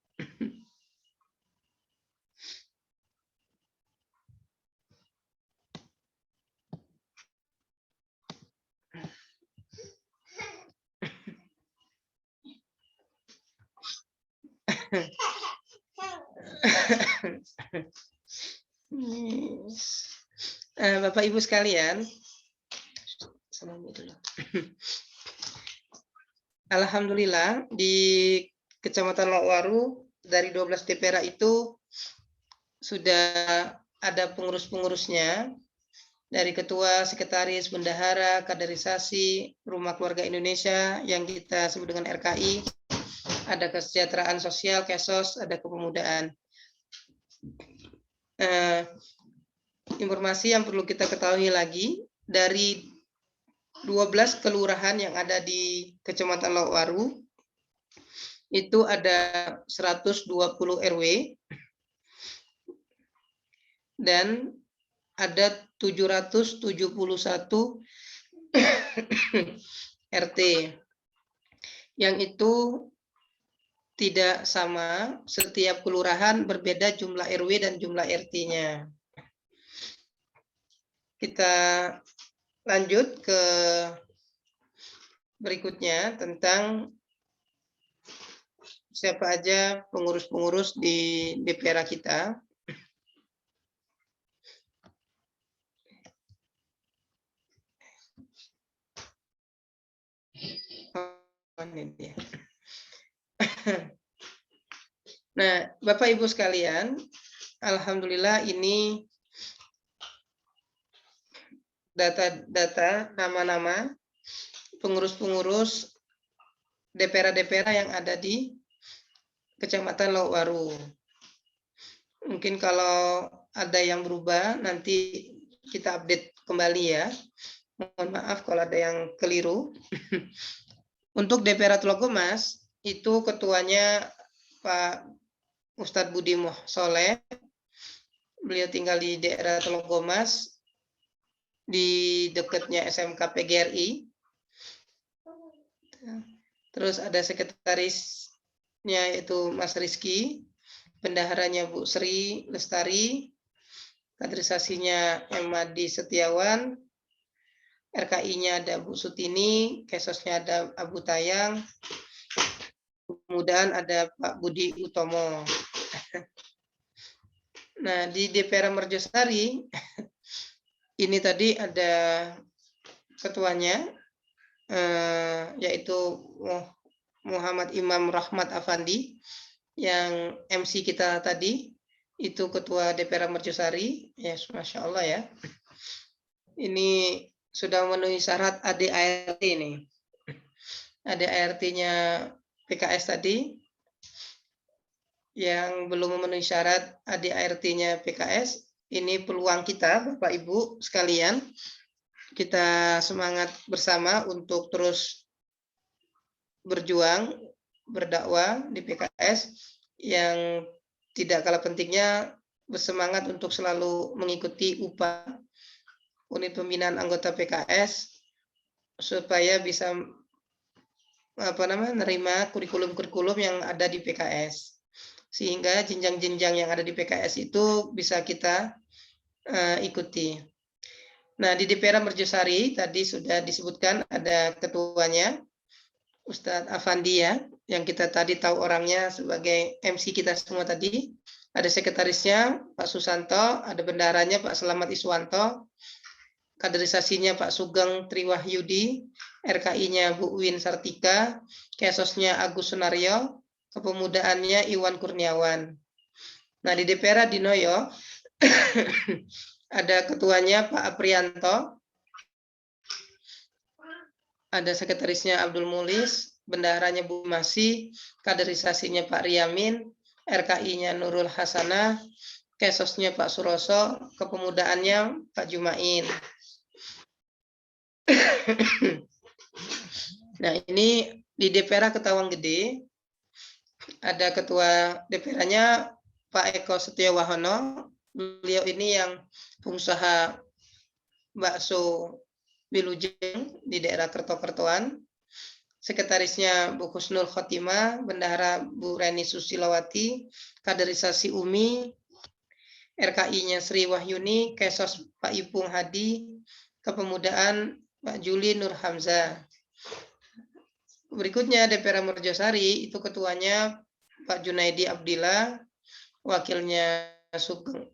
G: Bapak Ibu sekalian, alhamdulillah di Kecamatan Lokwaru dari 12 DPRA itu sudah ada pengurus-pengurusnya, dari ketua, sekretaris, bendahara, kaderisasi, Rumah Keluarga Indonesia yang kita sebut dengan RKI, ada kesejahteraan sosial, Kesos, ada kepemudaan. Informasi yang perlu kita ketahui lagi, dari 12 kelurahan yang ada di Kecamatan Lokwaru, itu ada 120 RW, dan ada 771 RT, yang itu tidak sama, setiap kelurahan berbeda jumlah RW dan jumlah RT-nya. Kita lanjut ke berikutnya tentang siapa aja pengurus-pengurus di DPRA kita. Nah, Bapak Ibu sekalian, alhamdulillah ini data nama-nama pengurus-pengurus DPRA yang ada di Kecamatan Lokwaru. Mungkin kalau ada yang berubah nanti kita update kembali ya. Mohon maaf kalau ada yang keliru. Untuk DPRA Tlogomas itu ketuanya Pak Ustadz Budi Soleh. Beliau tinggal di daerah Tlogomas, di dekatnya SMK PGRI. Terus ada sekretarisnya yaitu Mas Rizky, bendaharanya Bu Sri Lestari, kaderisasinya Emadi Setiawan, RKI-nya ada Bu Sutini, Kesosnya ada Abu Tayang, kemudian ada Pak Budi Utomo. Nah, di DPRA Merjosari ini tadi ada ketuanya, yaitu Muhammad Imam Rahmat Afandi, yang MC kita tadi itu ketua DPRA Merjosari, ya Masya Allah ya. Ini sudah memenuhi syarat ADART ini. ADART-nya PKS tadi, yang belum memenuhi syarat ADART-nya PKS, ini peluang kita Bapak Ibu sekalian, kita semangat bersama untuk terus berjuang, berdakwah di PKS, yang tidak kalah pentingnya bersemangat untuk selalu mengikuti UPA, unit pembinaan anggota PKS, supaya bisa menerima kurikulum-kurikulum yang ada di PKS, sehingga jenjang-jenjang yang ada di PKS itu bisa kita ikuti. Nah, di DPRA Merjosari tadi sudah disebutkan ada ketuanya Ustadz Afandi ya, yang kita tadi tahu orangnya sebagai MC kita semua tadi. Ada sekretarisnya Pak Susanto, ada bendaharanya Pak Selamat Iswanto, kaderisasinya Pak Sugeng Triwahyudi, RKI-nya Bu Win Sartika, Kesosnya Agus Sunaryo, kepemudaannya Iwan Kurniawan. Nah, di DPRA di Noyo ada ketuanya Pak Aprianto, ada sekretarisnya Abdul Mulis, bendaharanya Bu Masi, kaderisasinya Pak Riyamin, RKI-nya Nurul Hasanah, Kesosnya Pak Suroso, kepemudaannya Pak Jumain. Nah, ini di DPRA Ketawang Gede, ada ketua DPRA-nya Pak Eko Setiawahono. Beliau ini yang pengusaha bakso Wilujeng di daerah Kerto-Kertoan. Sekretarisnya Bu Husnul Khotimah, Bendahara Bu Reni Susilawati, kaderisasi UMI, RKI-nya Sri Wahyuni, Kesos Pak Ipung Hadi, Kepemudaan Pak Juli Nur Hamzah. Berikutnya DPR Merjosari, itu ketuanya Pak Junaidi Abdillah, wakilnya Sugeng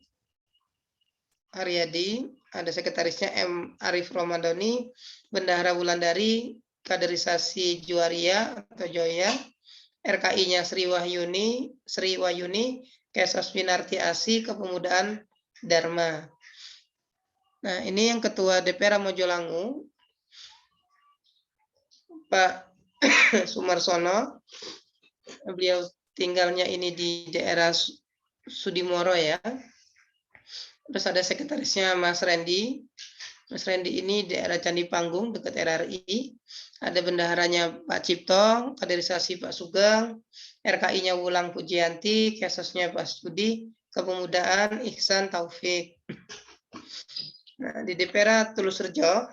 G: Haryadi, ada sekretarisnya M. Arif Ramadhani, Bendahara Wulandari, kaderisasi Juwaria atau Joya, RKI-nya Sri Wahyuni, Kesos Winarti Asi, Kepemudaan Dharma. Nah, ini yang ketua DPR Mojolangu, Pak Sumarsono. Beliau tinggalnya ini di daerah Sudimoro ya. Terus ada sekretarisnya Mas Randy. Mas Randy ini daerah Candi Panggung dekat RRI. Ada bendaharanya Pak Cipto, kaderisasi Pak Sugeng, RKI-nya Wulang Pujianti, Kesosnya Pak Studi, Kepemudaan Ihsan Taufik. Nah, di DPR Tulus Rejo,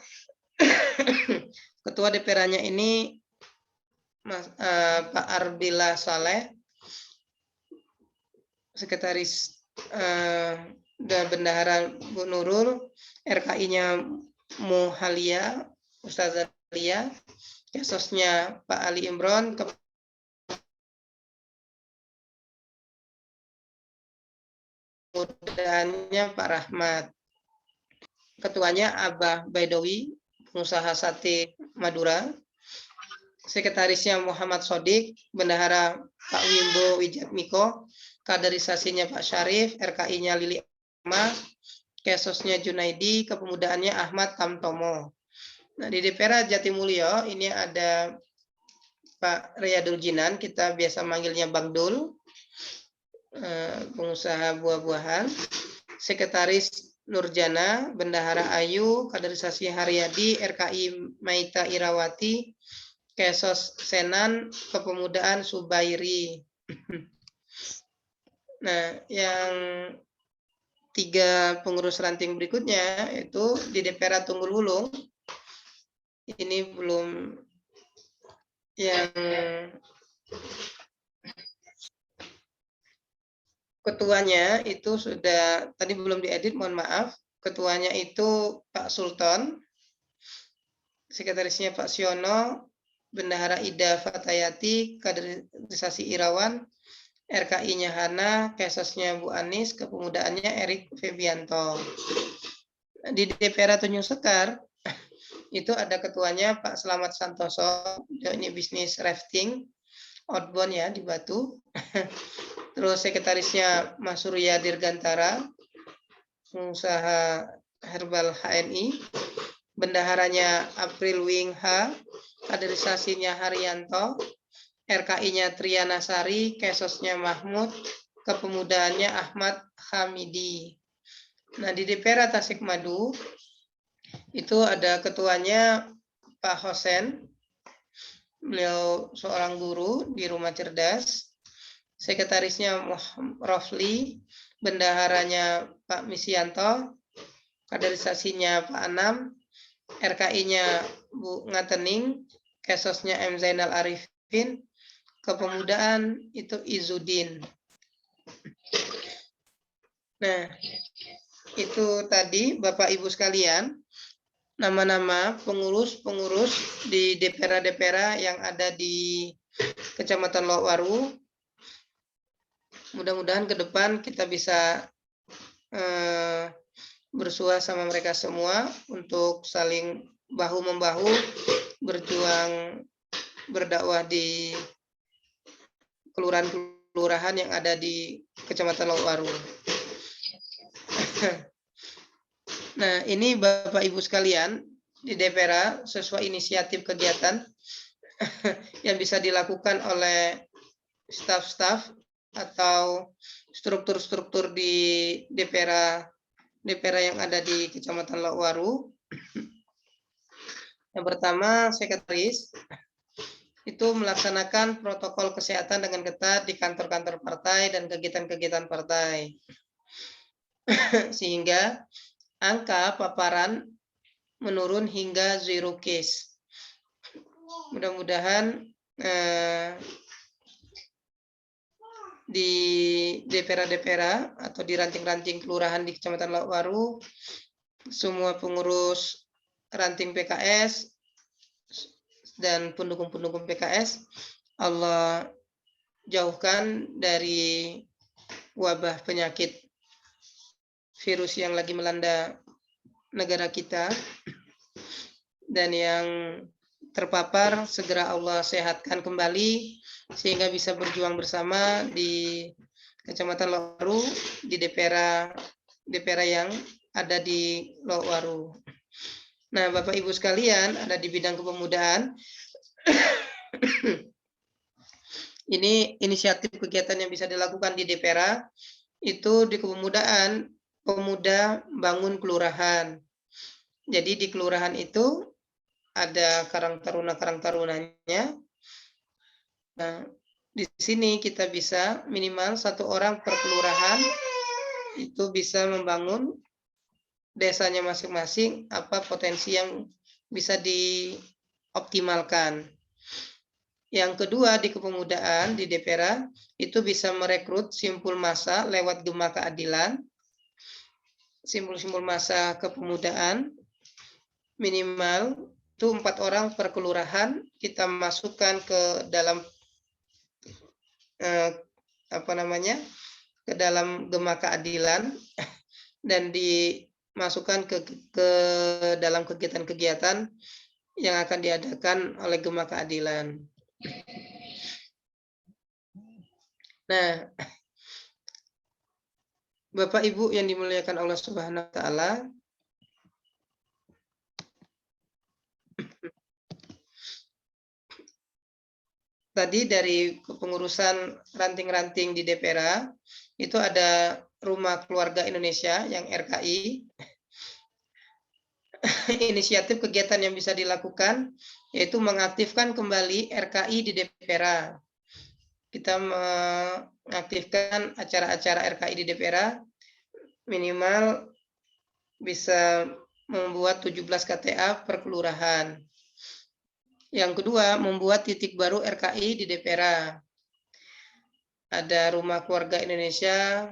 G: ketua DPR-nya ini Pak Arbila Saleh, sekretaris dan bendahara Bu Nurul, RKI-nya Muhalia, Ustazah Lia, Kesosnya Pak Ali Imron, kemudaannya Pak Rahmat. Ketuanya Abah Baidowi, pengusaha sate Madura. Sekretarisnya Muhammad Sodik, bendahara Pak Wimbo Wijatmiko, kaderisasinya Pak Syarif, RKI-nya Lili Ahmad, Kesosnya Junaidi, Kepemudaannya Ahmad Tamtomo. Nah, di DPR Jatimulyo ini ada Pak Riyadul Jinan, kita biasa manggilnya Bang Dul, pengusaha buah-buahan. Sekretaris Nurjana, Bendahara Ayu, kaderisasi Haryadi, RKI Maita Irawati, Kesos Senan, Kepemudaan Subairi. Nah, yang 3 pengurus ranting berikutnya itu di DPR Tunggul Wulung. Ini belum yang ketuanya itu sudah tadi belum diedit, mohon maaf. Ketuanya itu Pak Sultan, sekretarisnya Pak Siono, Bendahara Ida Fatayati, kaderisasi Irawan, RKI-nya Hana, Kesosnya Bu Anis, Kepemudaannya Erik Febianto. Di DPR Tanjung Sekar itu ada ketuanya Pak Slamet Santoso, ini bisnis rafting, outbound ya di Batu. Terus sekretarisnya Mas Surya Dirgantara, pengusaha herbal HNI. Bendaharanya April Wing H, kaderisasinya Haryanto, RKI-nya Triana Sari, Kesosnya Mahmud, Kepemudaannya Ahmad Hamidi. Nah, di DPR Tasikmadu itu ada ketuanya Pak Hosen, beliau seorang guru di Rumah Cerdas. Sekretarisnya Rofli, bendaharanya Pak Misianto, kaderisasinya Pak Anam, RKI-nya Bu Ngatening, Kesosnya M. Zainal Arifin, Kepemudaan itu Izudin. Nah, itu tadi Bapak Ibu sekalian, nama-nama pengurus-pengurus di DPR yang ada di Kecamatan Lokwaru. Mudah-mudahan ke depan kita bisa bersua sama mereka semua untuk saling bahu-membahu berjuang berdakwah di kelurahan-kelurahan yang ada di Kecamatan Lokwaru. Nah, ini Bapak Ibu sekalian di DPR sesuai inisiatif kegiatan yang bisa dilakukan oleh staf-staf atau struktur-struktur di DPR yang ada di Kecamatan Lokwaru. Yang pertama, sekretaris itu melaksanakan protokol kesehatan dengan ketat di kantor-kantor partai dan kegiatan-kegiatan partai. Sehingga angka paparan menurun hingga 0 case. mudah-mudahan di DPRA atau di ranting-ranting kelurahan di Kecamatan Lawakwaru, semua pengurus ranting PKS dan pendukung-pendukung PKS, Allah jauhkan dari wabah penyakit virus yang lagi melanda negara kita, dan yang terpapar segera Allah sehatkan kembali sehingga bisa berjuang bersama di Kecamatan Lawakwaru, di DPRA yang ada di Lawakwaru. Nah, Bapak Ibu sekalian, ada di bidang kepemudaan. Ini inisiatif kegiatan yang bisa dilakukan di DPRA itu di kepemudaan, pemuda bangun kelurahan. Jadi di kelurahan itu ada karang tarunanya. Nah, di sini kita bisa minimal 1 orang per kelurahan itu bisa membangun desanya masing-masing, apa potensi yang bisa dioptimalkan. Yang kedua, di kepemudaan di DPRA itu bisa merekrut simpul massa lewat Gema Keadilan, simpul-simpul massa kepemudaan minimal itu 4 orang per kelurahan, kita masukkan ke dalam ke dalam Gema Keadilan dan dimasukkan ke dalam kegiatan-kegiatan yang akan diadakan oleh Gema Keadilan. Nah, Bapak Ibu yang dimuliakan Allah Subhanahu wa taala, tadi dari kepengurusan ranting-ranting di DPRA itu ada Rumah Keluarga Indonesia yang RKI. Inisiatif kegiatan yang bisa dilakukan yaitu mengaktifkan kembali RKI di DPRA. Kita mengaktifkan acara-acara RKI di DPRA minimal bisa membuat 17 KTA per kelurahan. Yang kedua, membuat titik baru RKI di DPRA. Ada Rumah Keluarga Indonesia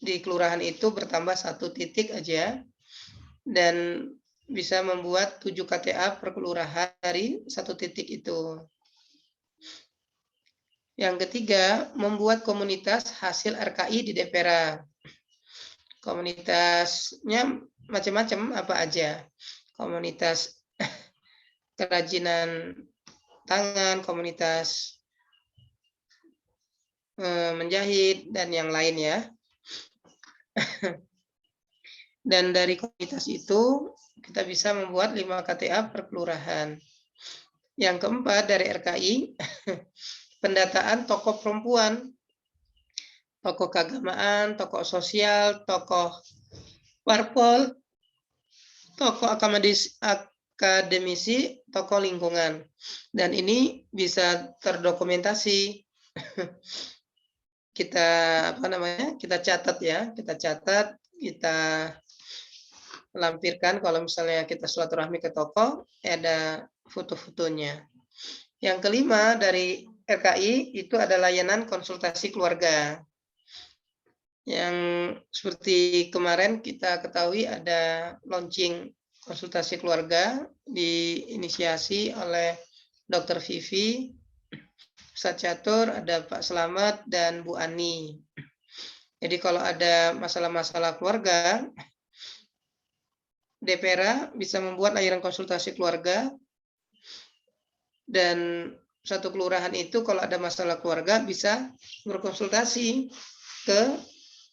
G: di kelurahan itu bertambah 1 titik aja, dan bisa membuat 7 KTA per kelurahan dari 1 titik itu. Yang ketiga, membuat komunitas hasil RKI di DPRA. Komunitasnya macam-macam, apa aja. Komunitas kerajinan tangan, komunitas menjahit, dan yang lainnya. Dan dari komunitas itu kita bisa membuat 5 KTA per kelurahan. Yang keempat, dari RKI, pendataan tokoh perempuan, tokoh keagamaan, tokoh sosial, tokoh parpol, tokoh akademisi, tokoh lingkungan. Dan ini bisa terdokumentasi. Kita catat ya, kita lampirkan kalau misalnya kita silaturahmi ke tokoh, ada foto-fotonya. Yang kelima, dari RKI itu ada layanan konsultasi keluarga. Yang seperti kemarin kita ketahui ada launching konsultasi keluarga diinisiasi oleh Dr. Vivi, Ustadz Catur, ada Pak Selamat, dan Bu Ani. Jadi kalau ada masalah-masalah keluarga, DPRA bisa membuat layanan konsultasi keluarga, dan satu kelurahan itu kalau ada masalah keluarga bisa berkonsultasi ke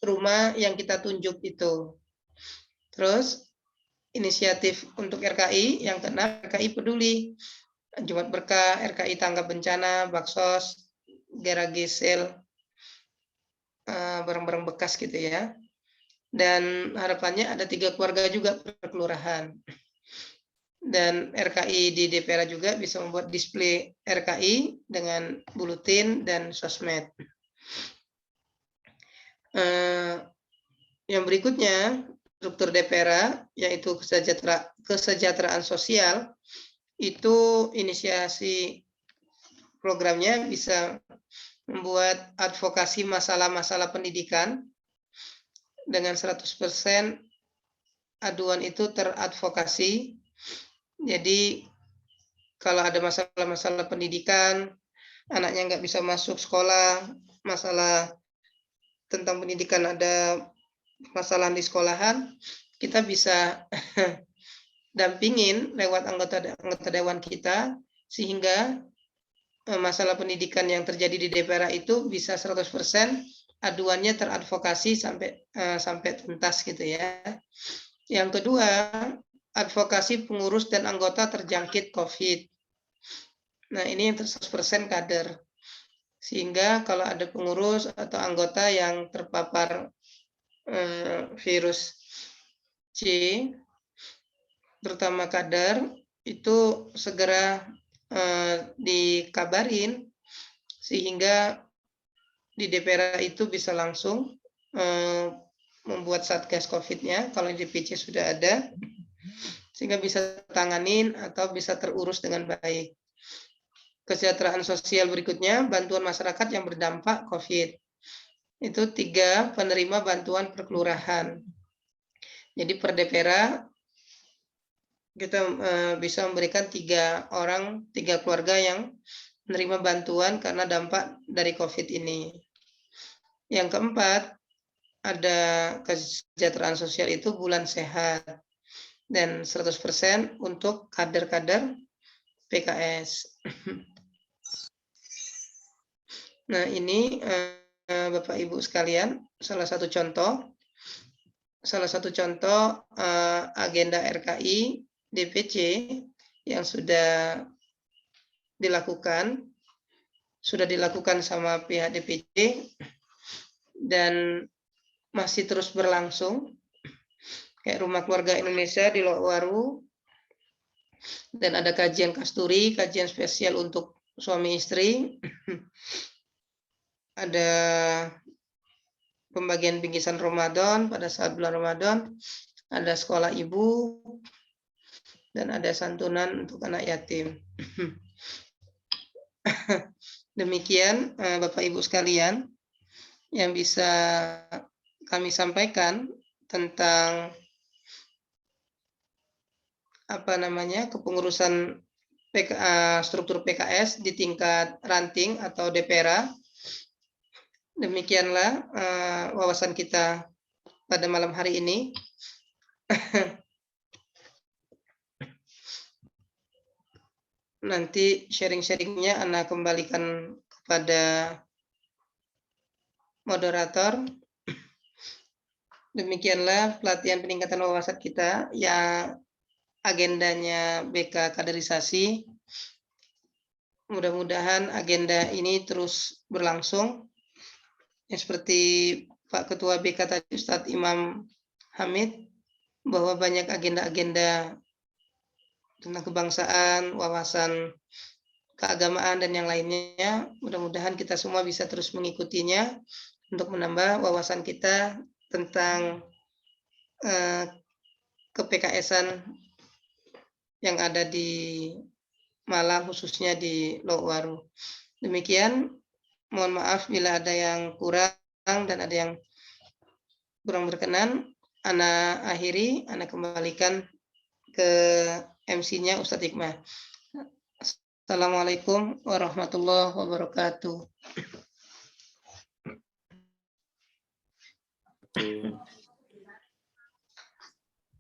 G: rumah yang kita tunjuk itu. Terus inisiatif untuk RKI yang keenam, RKI Peduli, Jumat Berkah, RKI Tanggap Bencana, Baksos, Geragesel, barang-barang bekas gitu ya. Dan harapannya ada 3 keluarga juga per kelurahan. Dan RKI di DPRA juga bisa membuat display RKI dengan buletin dan sosmed. Yang berikutnya, struktur DPRA, yaitu kesejahteraan sosial, itu inisiasi programnya bisa membuat advokasi masalah-masalah pendidikan dengan 100% aduan itu teradvokasi. Jadi kalau ada masalah-masalah pendidikan, anaknya nggak bisa masuk sekolah, masalah tentang pendidikan ada masalah di sekolahan, kita bisa dampingin lewat anggota dewan kita, sehingga masalah pendidikan yang terjadi di DPRA itu bisa 100% aduannya teradvokasi sampai tuntas gitu ya. Yang kedua, advokasi pengurus dan anggota terjangkit COVID. Nah, ini yang 100% kader. Sehingga kalau ada pengurus atau anggota yang terpapar virus C, terutama kader, itu segera dikabarin sehingga di DPRA itu bisa langsung membuat satgas COVID-nya kalau di DPC sudah ada, sehingga bisa tanganin atau bisa terurus dengan baik. Kesejahteraan sosial berikutnya, bantuan masyarakat yang berdampak COVID. Itu 3 penerima bantuan per kelurahan. Jadi per DPRA kita bisa memberikan 3 keluarga yang menerima bantuan karena dampak dari COVID ini. Yang keempat, ada kesejahteraan sosial itu bulan sehat dan 100% untuk kader-kader PKS. Nah, ini Bapak Ibu sekalian, salah satu contoh agenda RKI DPC yang sudah dilakukan sama pihak DPC dan masih terus berlangsung, kayak Rumah Keluarga Indonesia di Lowaru, dan ada kajian kasturi, kajian spesial untuk suami istri, ada pembagian bingkisan Ramadan pada saat bulan Ramadan, ada sekolah ibu, dan ada santunan untuk anak yatim. Demikian Bapak Ibu sekalian yang bisa kami sampaikan tentang kepengurusan struktur PKS di tingkat ranting atau DPRA. Demikianlah wawasan kita pada malam hari ini. Nanti sharing-sharingnya Ana kembalikan kepada moderator. Demikianlah pelatihan peningkatan wawasan kita yang agendanya BK kaderisasi. Mudah-mudahan agenda ini terus berlangsung. Ya, seperti Pak Ketua BK tadi, Ustadz Imam Hamid, bahwa banyak agenda-agenda tentang kebangsaan, wawasan keagamaan, dan yang lainnya. Mudah-mudahan kita semua bisa terus mengikutinya untuk menambah wawasan kita tentang ke-PKS-an yang ada di Malang, khususnya di Lowaru. Demikian, mohon maaf bila ada yang kurang dan ada yang kurang berkenan. Ana akhiri, Ana kembalikan ke MC-nya Ustadz Hikmah. Assalamualaikum warahmatullahi wabarakatuh.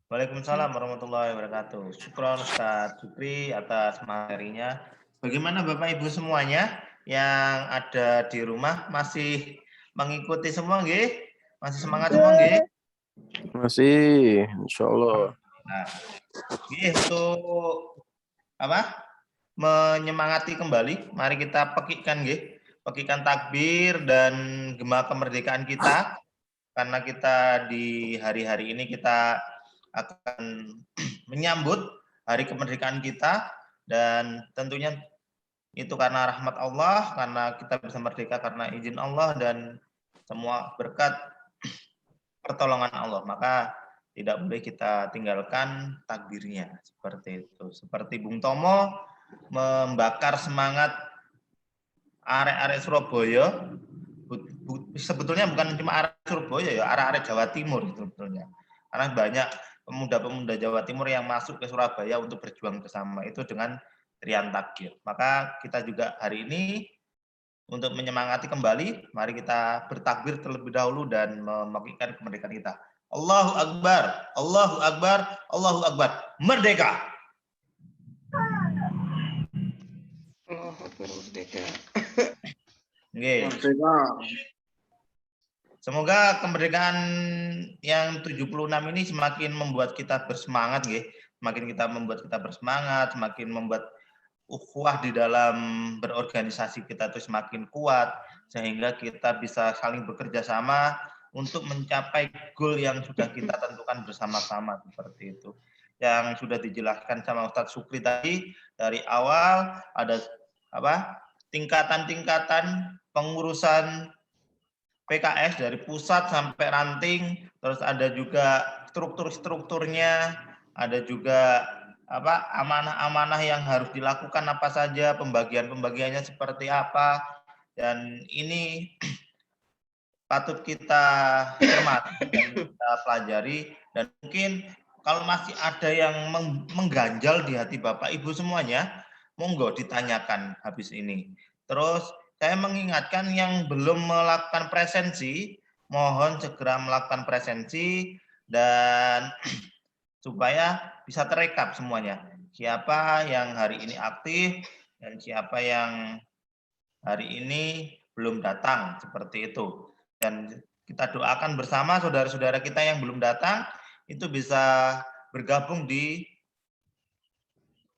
F: Waalaikumsalam warahmatullahi wabarakatuh. Syukron Ustadz Jupri atas materinya. Bagaimana Bapak Ibu semuanya yang ada di rumah, masih mengikuti semua nggih? Masih semangat semua nggih?
D: Masih, insya Allah.
F: Nah, untuk menyemangati kembali, mari kita pekikkan nggih, pekikkan takbir dan gema kemerdekaan kita, karena kita di hari-hari ini kita akan menyambut hari kemerdekaan kita, dan tentunya itu karena rahmat Allah, karena kita bisa merdeka karena izin Allah dan semua berkat pertolongan Allah. Maka tidak boleh kita tinggalkan takbirnya seperti itu. Seperti Bung Tomo membakar semangat arek-arek Surabaya, sebetulnya bukan cuma arek Surabaya ya, arek-arek Jawa Timur sebetulnya. Karena banyak pemuda-pemuda Jawa Timur yang masuk ke Surabaya untuk berjuang bersama itu dengan terian takbir. Maka kita juga hari ini untuk menyemangati kembali, mari kita bertakbir terlebih dahulu dan memekikkan kemerdekaan kita. Allahu Akbar, Allahu Akbar, Allahu Akbar. Merdeka!
G: Allahu Akbar, merdeka.
F: Oke. Semoga kemerdekaan yang 76 ini semakin membuat kita bersemangat, nggih. Semakin kita membuat kita bersemangat, semakin membuat ukhuwah di dalam berorganisasi kita itu semakin kuat, sehingga kita bisa saling bekerja sama untuk mencapai goal yang sudah kita tentukan bersama-sama seperti itu. Yang sudah dijelaskan sama Ustadz Sukri tadi, dari awal ada tingkatan-tingkatan pengurusan PKS dari pusat sampai ranting, terus ada juga struktur-strukturnya, ada juga amanah-amanah yang harus dilakukan apa saja, pembagiannya seperti apa, dan ini patut kita cermati dan kita pelajari, dan mungkin kalau masih ada yang mengganjal di hati Bapak Ibu semuanya, monggo ditanyakan habis ini. Terus saya mengingatkan yang belum melakukan presensi, mohon segera melakukan presensi dan supaya bisa terekap semuanya. Siapa yang hari ini aktif dan siapa yang hari ini belum datang, seperti itu. Dan kita doakan bersama saudara-saudara kita yang belum datang itu bisa bergabung di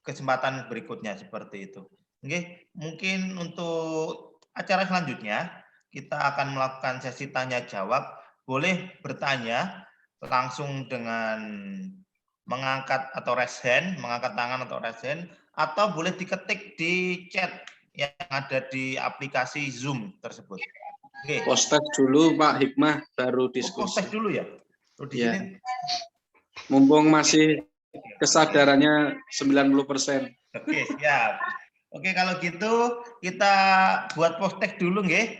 F: kesempatan berikutnya seperti itu. Oke, mungkin untuk acara selanjutnya kita akan melakukan sesi tanya jawab. Boleh bertanya langsung dengan mengangkat atau raise hand, mengangkat tangan atau raise hand, atau boleh diketik di chat yang ada di aplikasi Zoom tersebut. Oke.
D: Post-tag dulu Pak Hikmah, baru diskusi.
F: Post-tag dulu ya? Di
D: Ya.
F: sini.
D: Mumpung masih kesadarannya 90%.
F: Oke, siap. Oke, kalau gitu kita buat post-tag dulu nggih.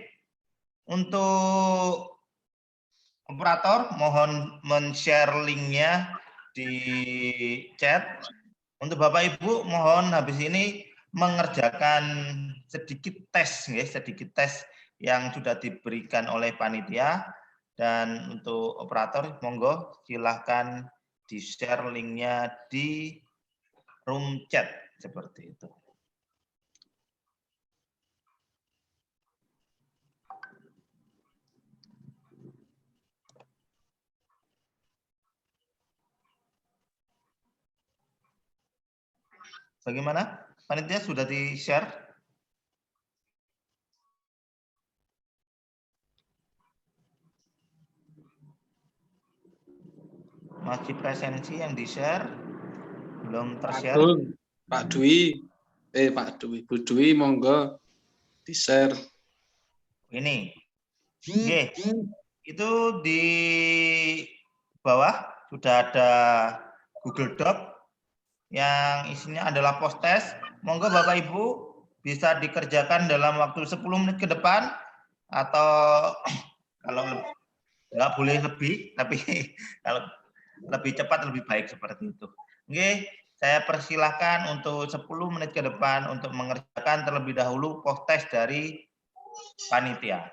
F: Untuk operator mohon men-share linknya di chat. Untuk Bapak Ibu mohon habis ini mengerjakan sedikit tes nggih, sedikit tes yang sudah diberikan oleh panitia, dan untuk operator monggo silahkan di-share linknya di room chat seperti itu. Bagaimana? Panitia sudah di-share? Masih presensi yang di-share? Belum ter-share?
D: Pak Dwi, Bu Dwi, monggo di-share.
F: Ini. Oke. Itu di bawah sudah ada Google Doc yang isinya adalah post test. Monggo Bapak Ibu bisa dikerjakan dalam waktu 10 menit ke depan, atau kalau nggak boleh lebih, tapi kalau lebih cepat lebih baik seperti itu. Oke, saya persilahkan untuk 10 menit ke depan untuk mengerjakan terlebih dahulu post test dari panitia.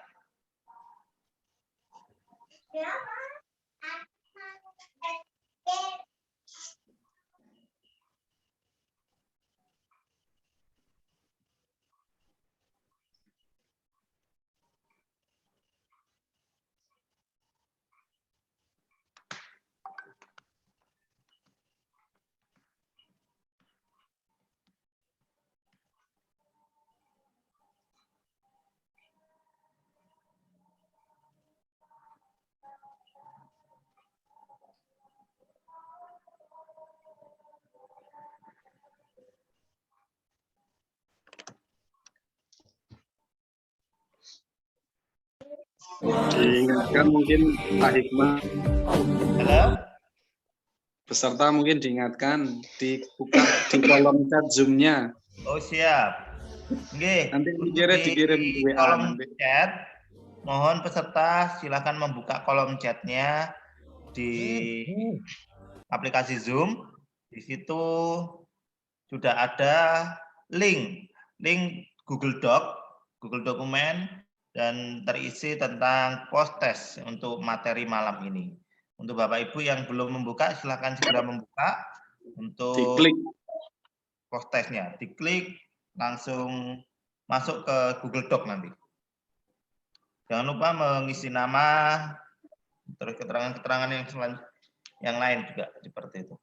D: Diingatkan mungkin Pak Hikmah.
F: Halo?
D: Peserta mungkin diingatkan dibuka di kolom chat Zoom-nya.
F: Oh siap. Oke.
D: Nanti
F: Untuk
D: kira dikirim
F: di
D: WA
F: kolom
D: nanti.
F: chat, mohon peserta silakan membuka kolom chatnya di aplikasi Zoom. Di situ sudah ada link Google Doc, Google Dokumen, dan terisi tentang post test untuk materi malam ini. Untuk Bapak Ibu yang belum membuka, silakan segera membuka untuk
D: Diklik.
F: post testnya. Diklik, langsung masuk ke Google Doc nanti. Jangan lupa mengisi nama, terus keterangan-keterangan yang lain juga seperti itu.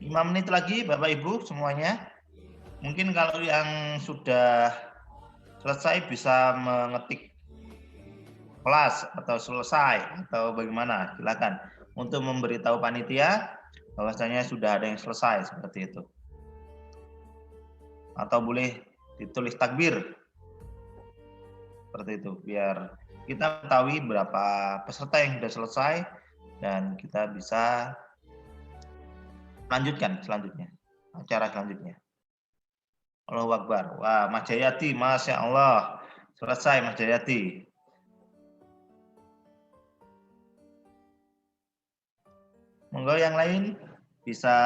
F: Lima menit lagi Bapak Ibu semuanya. Mungkin kalau yang sudah selesai bisa mengetik kelas atau selesai atau bagaimana, silakan untuk memberitahu panitia bahwasanya sudah ada yang selesai seperti itu. Atau boleh ditulis takbir seperti itu biar kita ketahui berapa peserta yang sudah selesai dan kita bisa lanjutkan selanjutnya, acara selanjutnya. Allahu Akbar. Wah, Mas Jayati, Masya Allah. Selesai Mas Jayati. Monggo yang lain bisa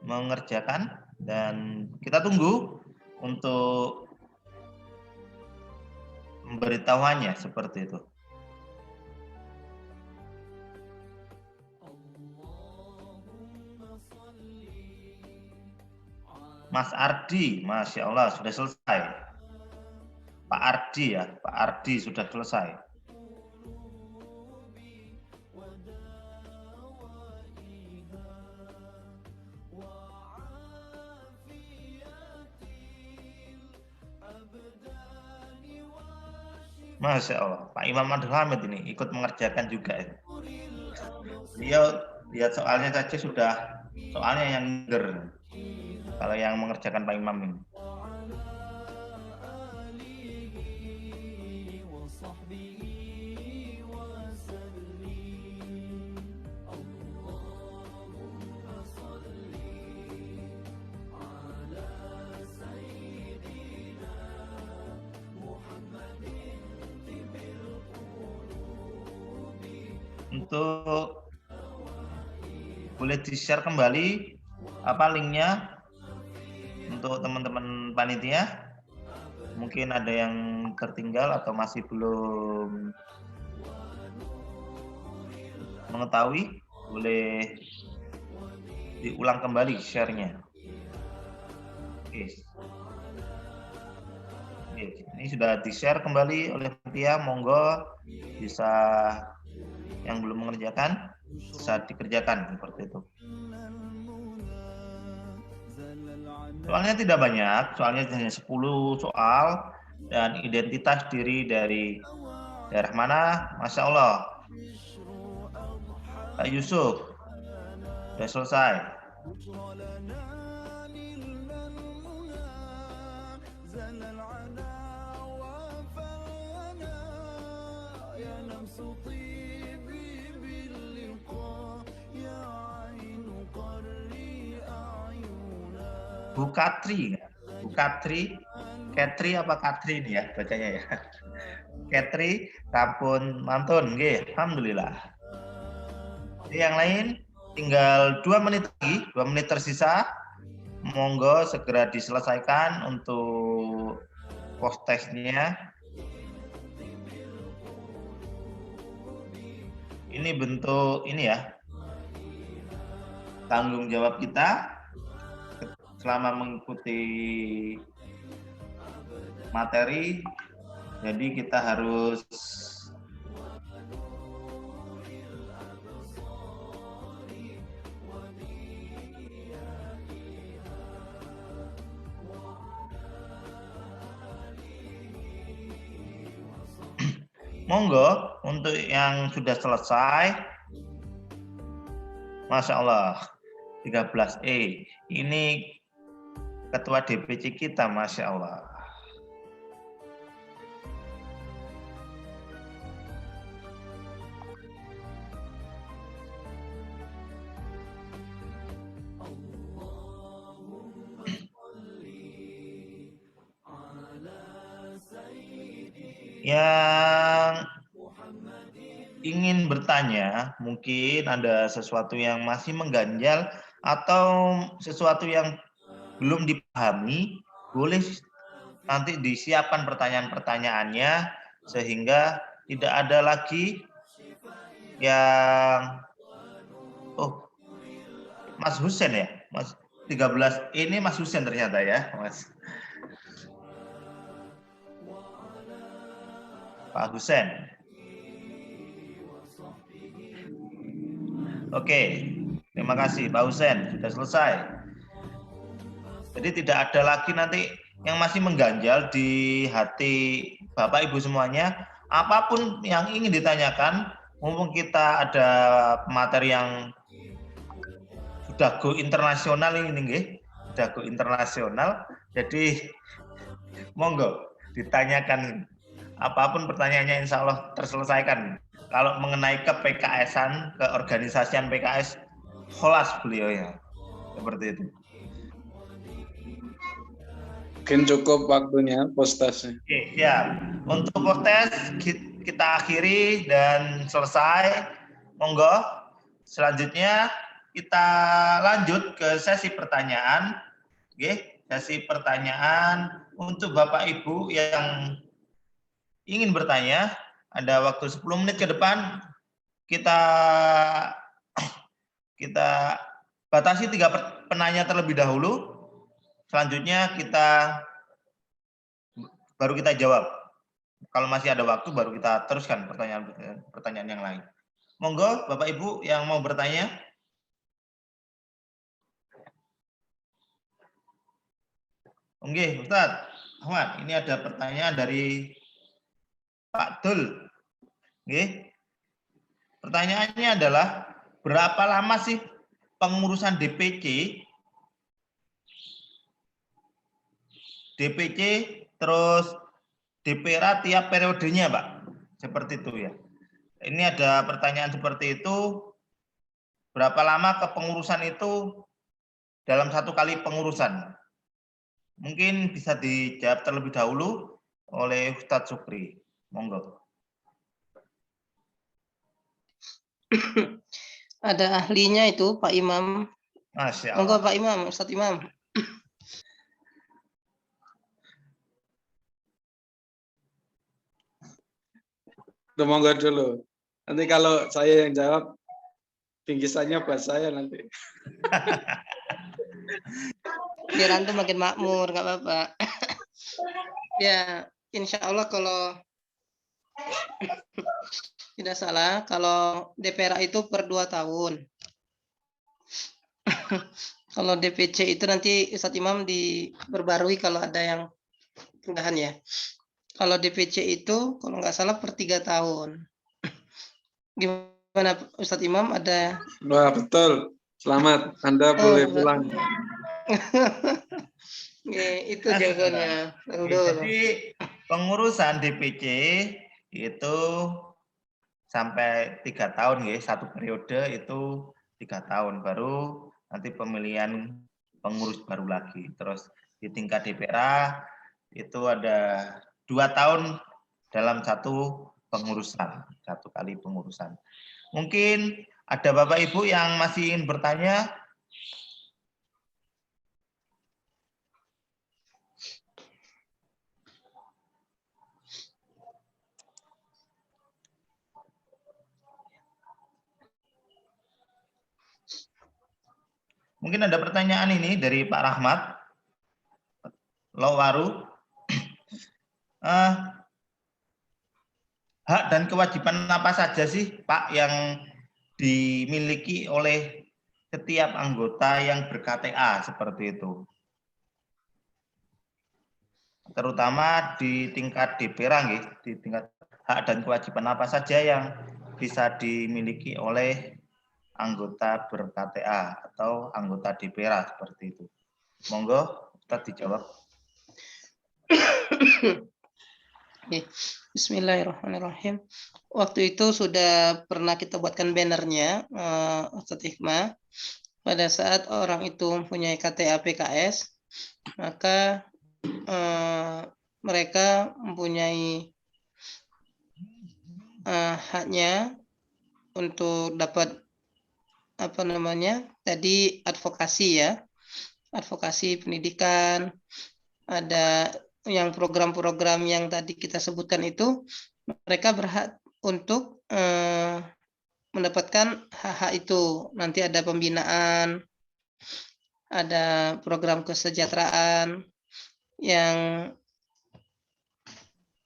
F: mengerjakan dan kita tunggu untuk memberitahuannya seperti itu. Mas Ardi, Masya Allah sudah selesai. Pak Ardi ya, Pak Ardi sudah selesai. Masya Allah, Pak Imam Abdul Hamid ini ikut mengerjakan juga. Dia lihat soalnya saja sudah, soalnya yang ger. Kalau yang mengerjakan Pak Imam ini. Untuk boleh di-share kembali apa linknya untuk teman-teman panitia. Mungkin ada yang tertinggal atau masih belum mengetahui. boleh diulang kembali share-nya. Oke. Oke, ini sudah di-share kembali oleh Tia, monggo bisa yang belum mengerjakan bisa dikerjakan seperti itu. Soalnya tidak banyak, soalnya hanya 10 soal dan identitas diri dari daerah mana, Masya Allah. Pak Yusuf, sudah selesai. Bu Katri, Bu Katri, Katri apa Katri ini ya bacanya ya? Katri, Rampun Mantun, nggih, alhamdulillah. Jadi yang lain tinggal 2 menit lagi, 2 menit tersisa. Monggo segera diselesaikan untuk post testnya. Ini bentuk ini ya, tanggung jawab kita selama mengikuti materi. Jadi kita harus monggo untuk yang sudah selesai, Masya Allah, 13E. Ini Ketua DPC kita, Masya Allah. Yang ingin bertanya, mungkin ada sesuatu yang masih mengganjal atau sesuatu yang belum dipahami, boleh nanti disiapkan pertanyaan-pertanyaannya sehingga tidak ada lagi yang Mas Husen ya, Mas 13 ini Mas Husen ternyata ya, Mas. Pak Husen. Oke, terima kasih Pak Husen, sudah selesai. Jadi tidak ada lagi nanti yang masih mengganjal di hati Bapak Ibu semuanya. Apapun yang ingin ditanyakan, mumpung kita ada materi yang sudah go internasional ini nggih, sudah go internasional. Jadi monggo ditanyakan apapun pertanyaannya, insya Allah terselesaikan. Kalau mengenai ke PKS-an, ke organisasian PKS, kholas beliau ya, seperti itu.
D: Mungkin cukup waktunya post-testnya.
F: Oke, siap. Untuk post-test kita akhiri dan selesai. Monggo. Selanjutnya kita lanjut ke sesi pertanyaan. Oke, sesi pertanyaan untuk Bapak Ibu yang ingin bertanya. Ada waktu 10 menit ke depan. Kita batasi 3 penanya terlebih dahulu. Selanjutnya baru kita jawab. Kalau masih ada waktu baru kita teruskan pertanyaan yang lain. Monggo Bapak Ibu yang mau bertanya. Oke, Ustaz Ahmad, ini ada pertanyaan dari Pak Dul. Oke. Pertanyaannya adalah berapa lama sih pengurusan DPC terus DPRA tiap periodenya, Pak. Seperti itu ya. Ini ada pertanyaan seperti itu. Berapa lama kepengurusan itu dalam 1 kali pengurusan? Mungkin bisa dijawab terlebih dahulu oleh Ustadz Sukri. Monggo.
G: Ada ahlinya itu Pak Imam.
F: Masya Allah.
G: Monggo Pak Imam, Ustadz Imam.
D: Monggo dulu. Nanti kalau saya yang jawab,
E: bingkisannya buat saya nanti.
G: Biar antum makin makmur, nggak apa-apa. Ya, insya Allah kalau tidak salah, kalau DPRA itu per 2 tahun. Kalau DPC itu nanti Ustadz Imam diperbarui kalau ada yang perubahan ya. Kalau DPC itu kalau nggak salah per 3 tahun. Gimana Ustadz Imam, ada?
E: Wah, betul. Selamat, Anda boleh pulang.
G: Itu jawabannya.
F: Jadi pengurusan DPC itu sampai 3 tahun ya, satu periode itu 3 tahun, baru nanti pemilihan pengurus baru lagi. Terus di tingkat DPRA itu ada 2 tahun dalam satu pengurusan, 1 kali pengurusan. Mungkin ada Bapak Ibu yang masih ingin bertanya. Mungkin ada pertanyaan ini dari Pak Rahmat Lowaru. Hak dan kewajiban apa saja sih Pak yang dimiliki oleh setiap anggota yang ber-KTA seperti itu? Terutama di tingkat DPRA, di tingkat hak dan kewajiban apa saja yang bisa dimiliki oleh anggota ber-KTA atau anggota DPRA seperti itu. Monggo, kita dijawab.
G: Bismillahirrahmanirrahim. Waktu itu sudah pernah kita buatkan bannernya, Ustadz Hikmah. Pada saat orang itu mempunyai KTA PKS, maka mereka mempunyai haknya untuk dapat tadi advokasi ya, advokasi pendidikan, ada yang program-program yang tadi kita sebutkan itu, mereka berhak untuk mendapatkan hak-hak itu. Nanti ada pembinaan, ada program kesejahteraan,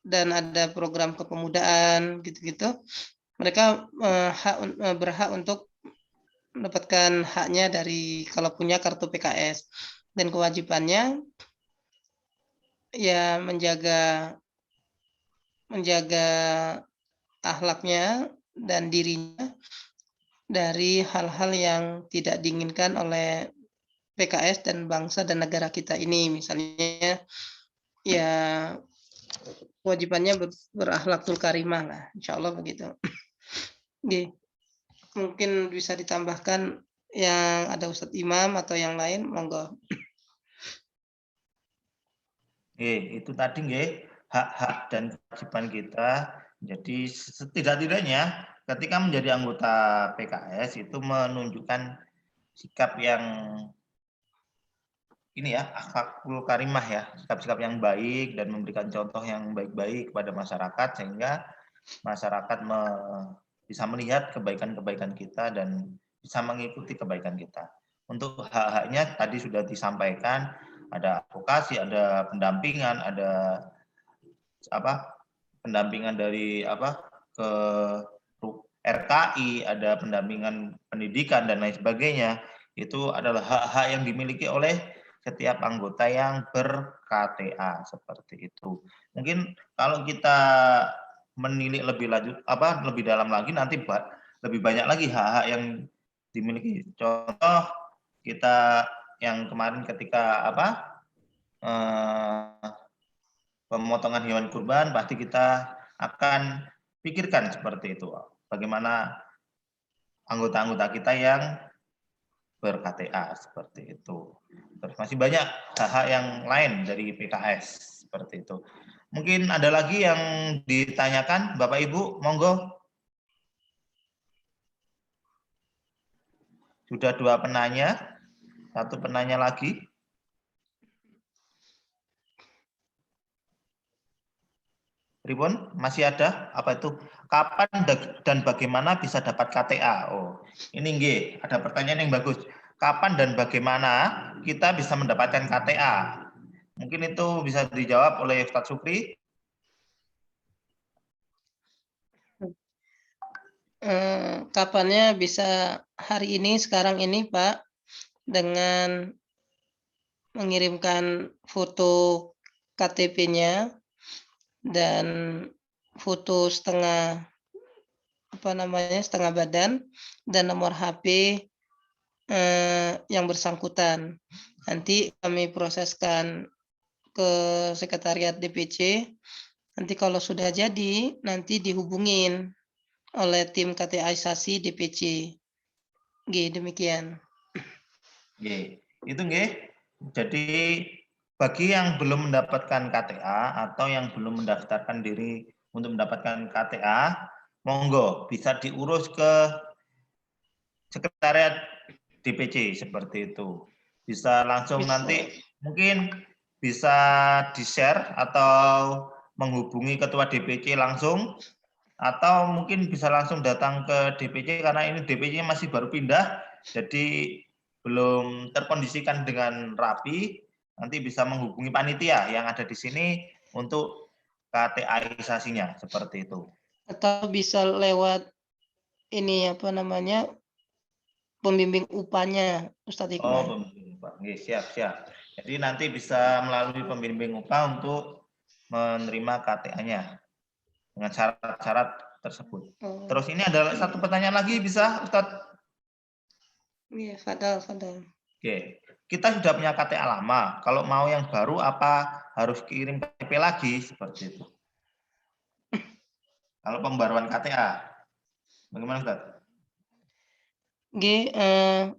G: dan ada program kepemudaan, gitu-gitu. Mereka berhak untuk mendapatkan haknya dari kalau punya kartu PKS, dan kewajibannya ya menjaga akhlaknya dan dirinya dari hal-hal yang tidak diinginkan oleh PKS dan bangsa dan negara kita ini. Misalnya ya kewajibannya berakhlakul karimah lah, insya Allah begitu. Mungkin bisa ditambahkan yang ada Ustadz Imam atau yang lain, monggo.
F: Itu tadi hak-hak dan kewajiban kita. Jadi setidak-tidaknya ketika menjadi anggota PKS itu menunjukkan sikap yang akhlakul karimah ya, sikap-sikap yang baik dan memberikan contoh yang baik-baik kepada masyarakat sehingga masyarakat bisa melihat kebaikan-kebaikan kita dan bisa mengikuti kebaikan kita. Untuk hak-haknya tadi sudah disampaikan, ada advokasi, ada pendampingan, ada pendampingan dari ke RKI, ada pendampingan pendidikan dan lain sebagainya. Itu adalah hak-hak yang dimiliki oleh setiap anggota yang ber-KTA seperti itu. Mungkin kalau kita menilik lebih lanjut lebih dalam lagi nanti lebih banyak lagi hak-hak yang dimiliki. Contoh kita yang kemarin ketika pemotongan hewan kurban, pasti kita akan pikirkan seperti itu. Bagaimana anggota-anggota kita yang ber-KTA seperti itu. Terus masih banyak hak-hak yang lain dari PKS seperti itu. Mungkin ada lagi yang ditanyakan, Bapak Ibu, monggo. Sudah 2 penanya, 1 penanya lagi. Ribon, masih ada? Apa itu? Kapan dan bagaimana bisa dapat KTA? Oh, ini nggih, ada pertanyaan yang bagus. Kapan dan bagaimana kita bisa mendapatkan KTA? Mungkin itu bisa dijawab oleh Ustadz Sukri.
G: Kapannya bisa hari ini, sekarang ini, Pak, dengan mengirimkan foto KTP-nya dan foto setengah setengah badan dan nomor HP yang bersangkutan. Nanti kami proseskan ke sekretariat DPC. Nanti kalau sudah jadi, nanti dihubungin oleh tim KTA-isasi DPC. Demikian.
F: Itu nggih. Jadi bagi yang belum mendapatkan KTA atau yang belum mendaftarkan diri untuk mendapatkan KTA, monggo bisa diurus ke sekretariat DPC seperti itu. Bisa langsung nanti mungkin bisa di-share atau menghubungi ketua DPC langsung, atau mungkin bisa langsung datang ke DPC karena ini DPC masih baru pindah, jadi belum terkondisikan dengan rapi. Nanti bisa menghubungi panitia yang ada di sini untuk KTA-isasinya seperti itu.
G: Atau bisa lewat ini pembimbing UPA-nya, Ustadz Hikmah.
F: Oh, pembimbing UPA. Siap. Jadi nanti bisa melalui pembimbing UPA untuk menerima KTA-nya dengan syarat-syarat tersebut. Terus ini ada satu pertanyaan lagi, bisa Ustadz?
G: Iya, Fadal.
F: Oke, kita sudah punya KTA lama. Kalau mau yang baru, apa harus kirim KTP lagi seperti itu? Kalau pembaruan KTA, bagaimana Ustadz?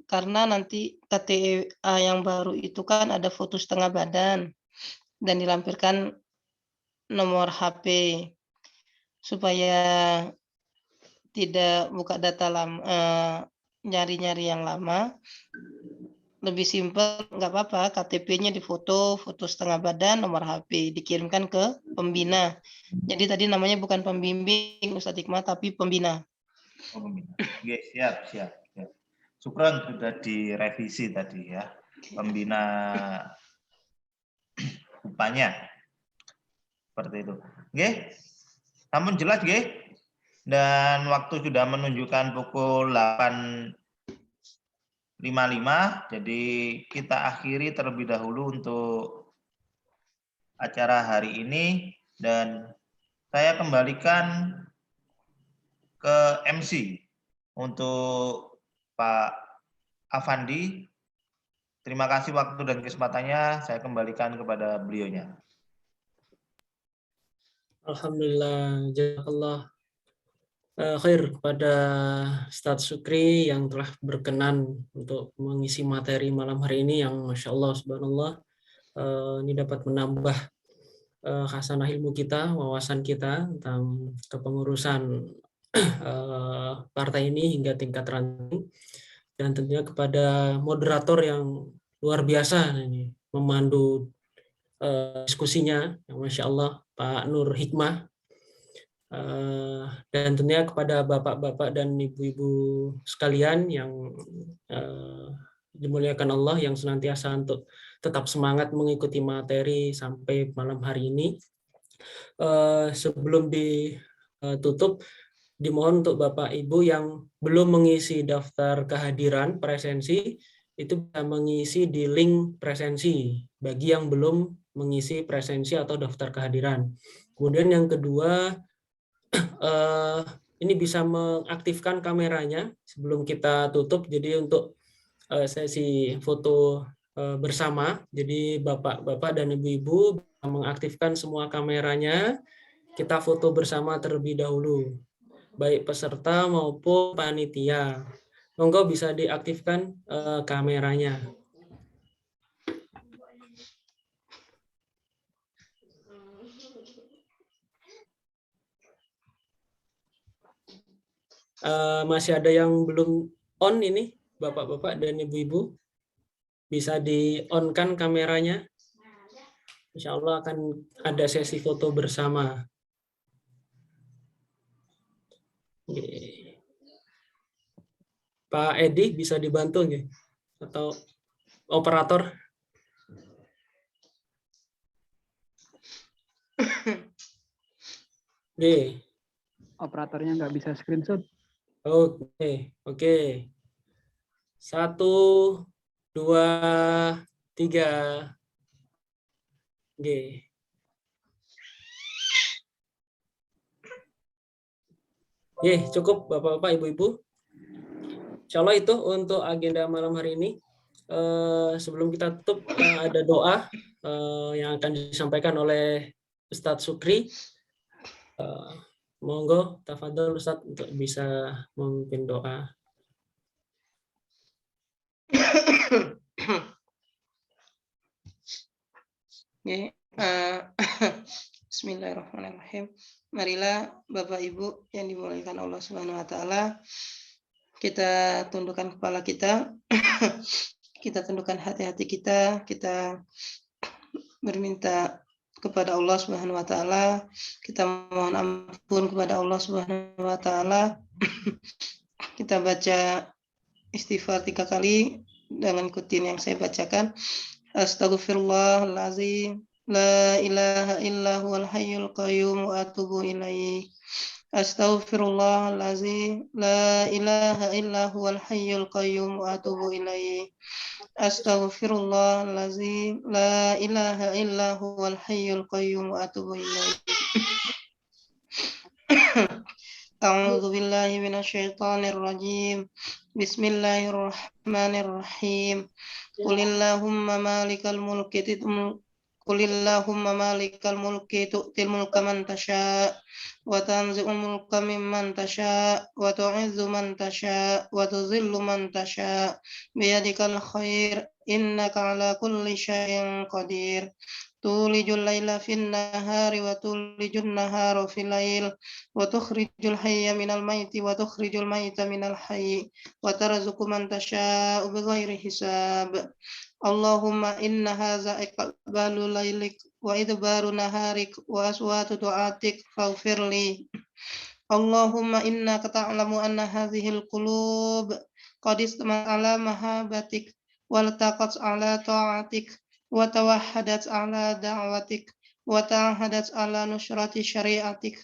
G: Karena nanti KTA yang baru itu kan ada foto setengah badan dan dilampirkan nomor HP supaya tidak buka data nyari-nyari yang lama. Lebih simpel, nggak apa-apa, KTP-nya difoto, foto setengah badan, nomor HP, dikirimkan ke pembina. Jadi tadi namanya bukan pembimbing, Ustadz Hikmah, tapi pembina.
F: Oh, pembina. Oke, siap. Syukron sudah direvisi tadi ya, pembina UPA-nya. Seperti itu. Oke, namun jelas, oke. Dan waktu sudah menunjukkan pukul 8.55, jadi kita akhiri terlebih dahulu untuk acara hari ini, dan saya kembalikan ke MC untuk Pak Afandi. Terima kasih waktu dan kesempatannya, saya kembalikan kepada beliaunya.
B: Alhamdulillah, jazakallah khair kepada Ustadz Sukri yang telah berkenan untuk mengisi materi malam hari ini yang Masya Allah, subhanallah, ini dapat menambah khasanah ilmu kita, wawasan kita tentang kepengurusan partai ini hingga tingkat ranting, dan tentunya kepada moderator yang luar biasa ini memandu diskusinya, Masya Allah, Pak Nur Hikmah. Dan tentunya kepada bapak-bapak dan ibu-ibu sekalian yang dimuliakan Allah, yang senantiasa untuk tetap semangat mengikuti materi sampai malam hari ini. Sebelum ditutup, dimohon untuk Bapak Ibu yang belum mengisi daftar kehadiran presensi, itu bisa mengisi di link presensi bagi yang belum mengisi presensi atau daftar kehadiran. Kemudian yang kedua, ini bisa mengaktifkan kameranya sebelum kita tutup. Jadi untuk sesi foto bersama, jadi bapak-bapak dan ibu-ibu mengaktifkan semua kameranya, kita foto bersama terlebih dahulu, baik peserta maupun panitia. Monggo bisa diaktifkan kameranya. Masih ada yang belum on ini, bapak-bapak dan ibu-ibu, bisa di-on-kan kameranya. Insya Allah akan ada sesi foto bersama. Nggih. Pak Edi bisa dibantu nggih? Atau operator? Nggih.
H: Operatornya nggak bisa screenshot.
B: Oke, oke. 1, 2, 3. Nggih. Nggih, cukup Bapak-bapak, Ibu-ibu. Insya Allah itu untuk agenda malam hari ini. Sebelum kita tutup, ada doa yang akan disampaikan oleh Ustadz Sukri. Monggo, tafadhol Ustadz untuk bisa memimpin doa.
G: Oke, Bismillahirrahmanirrahim. Marilah Bapak Ibu yang dimuliakan Allah Subhanahu wa taala, kita tundukkan kepala kita, kita tundukkan hati-hati kita berminta kepada Allah Subhanahu wa taala, kita mohon ampun kepada Allah Subhanahu wa taala. Kita baca istighfar 3 kali dengan ikutin yang saya bacakan. Astaghfirullahaladzim, la ilaha illa huwal hayyul qayyum wa atubu ilaih. Astaghfirullahaladzim, la ilaha illa huwal hayyul qayyum wa atubu ilaih. Astaghfirullahaladzim, la ilaha illa huwal hayyul qayyum wa atubu ilaih. A'udzu billahi minasyaitonir rajim. Bismillahirrahmanirrahim. Qulillahumma malikal mulki tu'til mulka man tasha' wa tanzi'ul mulka mimman tasha' wa tu'izzu man tasha' wa tuzillu man tasha' biyadikal khair innaka ala kulli syai'in qadir. Tulijul laila fin nahari wa tulijul nahara fil lail wa tukhrijul hayya minal maiti wa tukhrijul maita minal hayy wa tarzuqu man tasha'u bighairi hisab. Allahumma inna hadza iqbalu lailik wa idbaru naharik wa aswatu du'atik faghfirli. Allahumma innaka ta'lamu anna hadhil qulub qad istamat ala mahabbatik wa lataqat ala ta'atik wa tawahhadat ala da'watik wa ta'ahadat ala nusrati syariatik.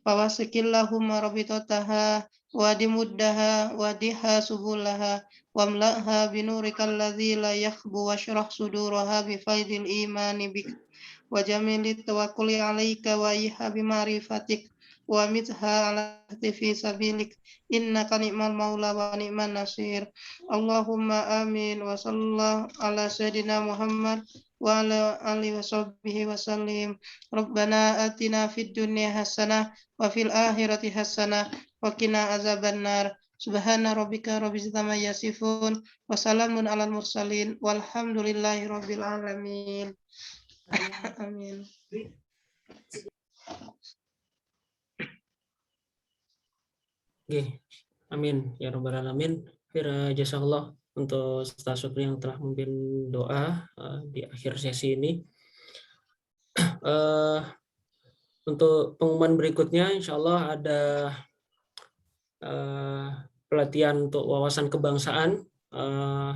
G: Fawasikillahumma rabitataha wa dimuddaha wa diha subulaha wa mla'ha binurikal ladzi la yakhbu wa syrah suduraha bifaidil imani bik wa jamili tawakkuli alaika wa iha bima'rifatik wa mitha ala fi sabilik innaka ni'mal maula wa ni'man nasir. Allahumma amin wa sallallahu ala sayyidina Muhammad wa ala alihi wa sahbihi wa sallim. Rabbana atina fid dunya hasanah wa fil akhirati hasanah wa qina azabannar. Subhana rabbika rabbil izzati amma yasifun wa salamun alal mursalin walhamdulillahi rabbil alamin. Amin.
B: Oke, amin ya rabbal alamin. Jazakallah untuk Ustaz Sukri yang telah memimpin doa di akhir sesi ini. Untuk pengumuman berikutnya, insya Allah ada pelatihan untuk wawasan kebangsaan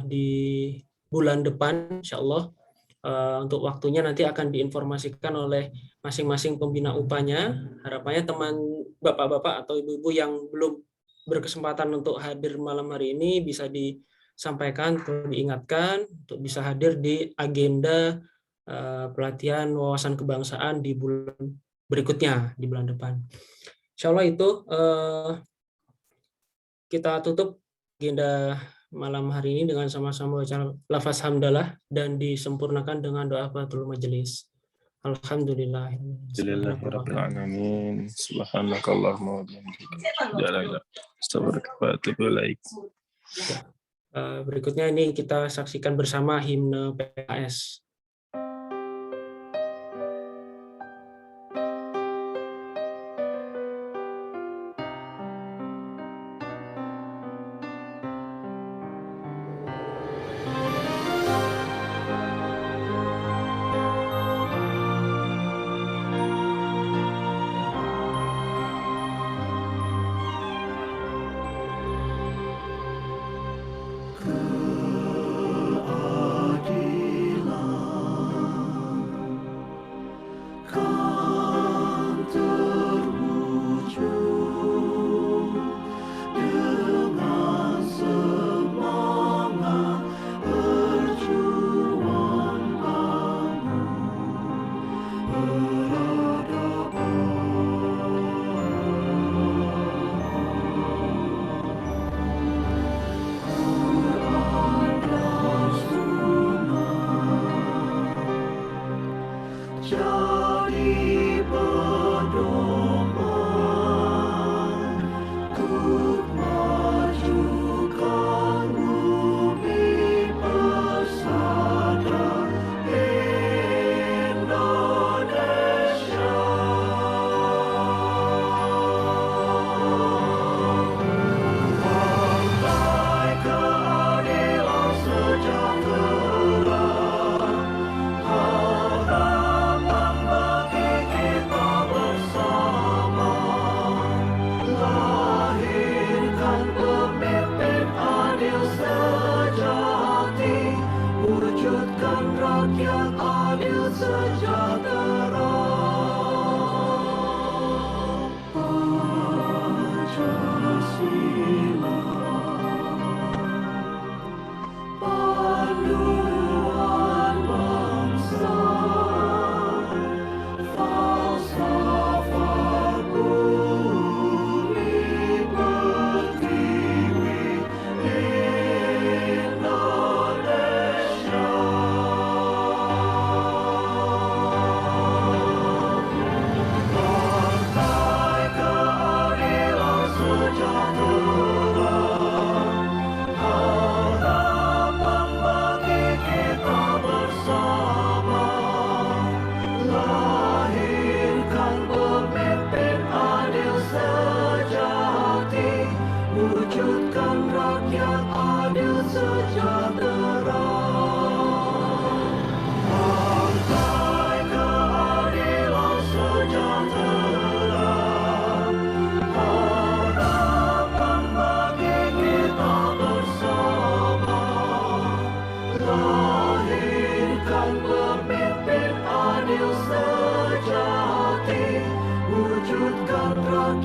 B: di bulan depan, insya Allah. Untuk waktunya nanti akan diinformasikan oleh masing-masing pembina UPA-nya. Harapannya teman bapak-bapak atau ibu-ibu yang belum berkesempatan untuk hadir malam hari ini bisa disampaikan atau diingatkan untuk bisa hadir di agenda pelatihan wawasan kebangsaan di bulan berikutnya, di bulan depan. Insya Allah itu kita tutup agenda malam hari ini dengan sama-sama baca lafaz hamdalah dan disempurnakan dengan doa kafatul majelis. Alhamdulillah.
I: Alhamdulillahirrahmanirrahim. Subhanakallahumma wa bihamdika. Astaghfiruka wa atubu ilaik.
B: Berikutnya ini kita saksikan bersama himne PKS.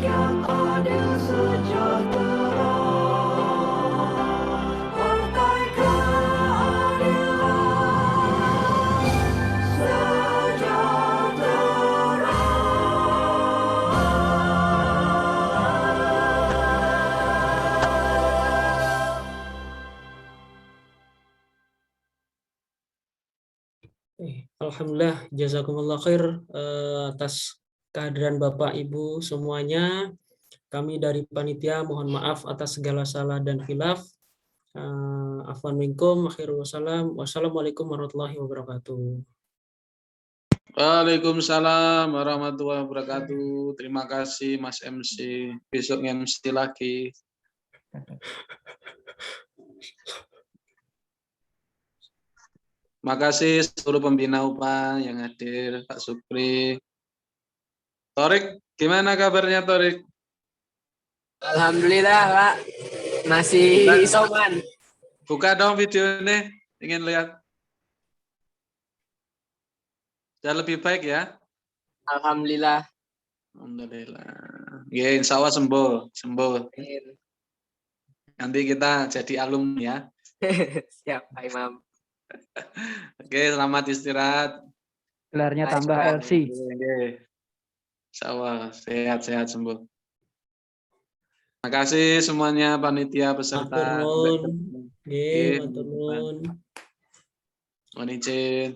A: rakyat adil sejahtera. Partai Keadilan Sejahtera.
B: Alhamdulillah, jazakumullah khair atas kehadiran Bapak Ibu semuanya. Kami dari panitia mohon maaf atas segala salah dan khilaf. Afwan minkum, akhirul wassalam. Wassalamualaikum warahmatullahi wabarakatuh.
E: Waalaikumsalam warahmatullahi wabarakatuh. Terima kasih Mas MC. Besok MC lagi. Makasih seluruh pembina UPA yang hadir, Pak Supri. Torik, gimana kabarnya Torik?
J: Alhamdulillah, Pak. Masih isoman.
E: Buka dong videonya, ingin lihat. Sudah lebih baik ya?
J: Alhamdulillah.
E: Alhamdulillah. Ya, insya Allah sembuh. Nanti kita jadi alumni ya.
J: Siap, Pak Imam.
E: Oke, selamat istirahat.
H: Gelarnya tambah LC.
E: Insya Allah, sehat-sehat sembuh. Terima kasih semuanya panitia peserta.
B: Matur nuwun.
E: Mohon izin.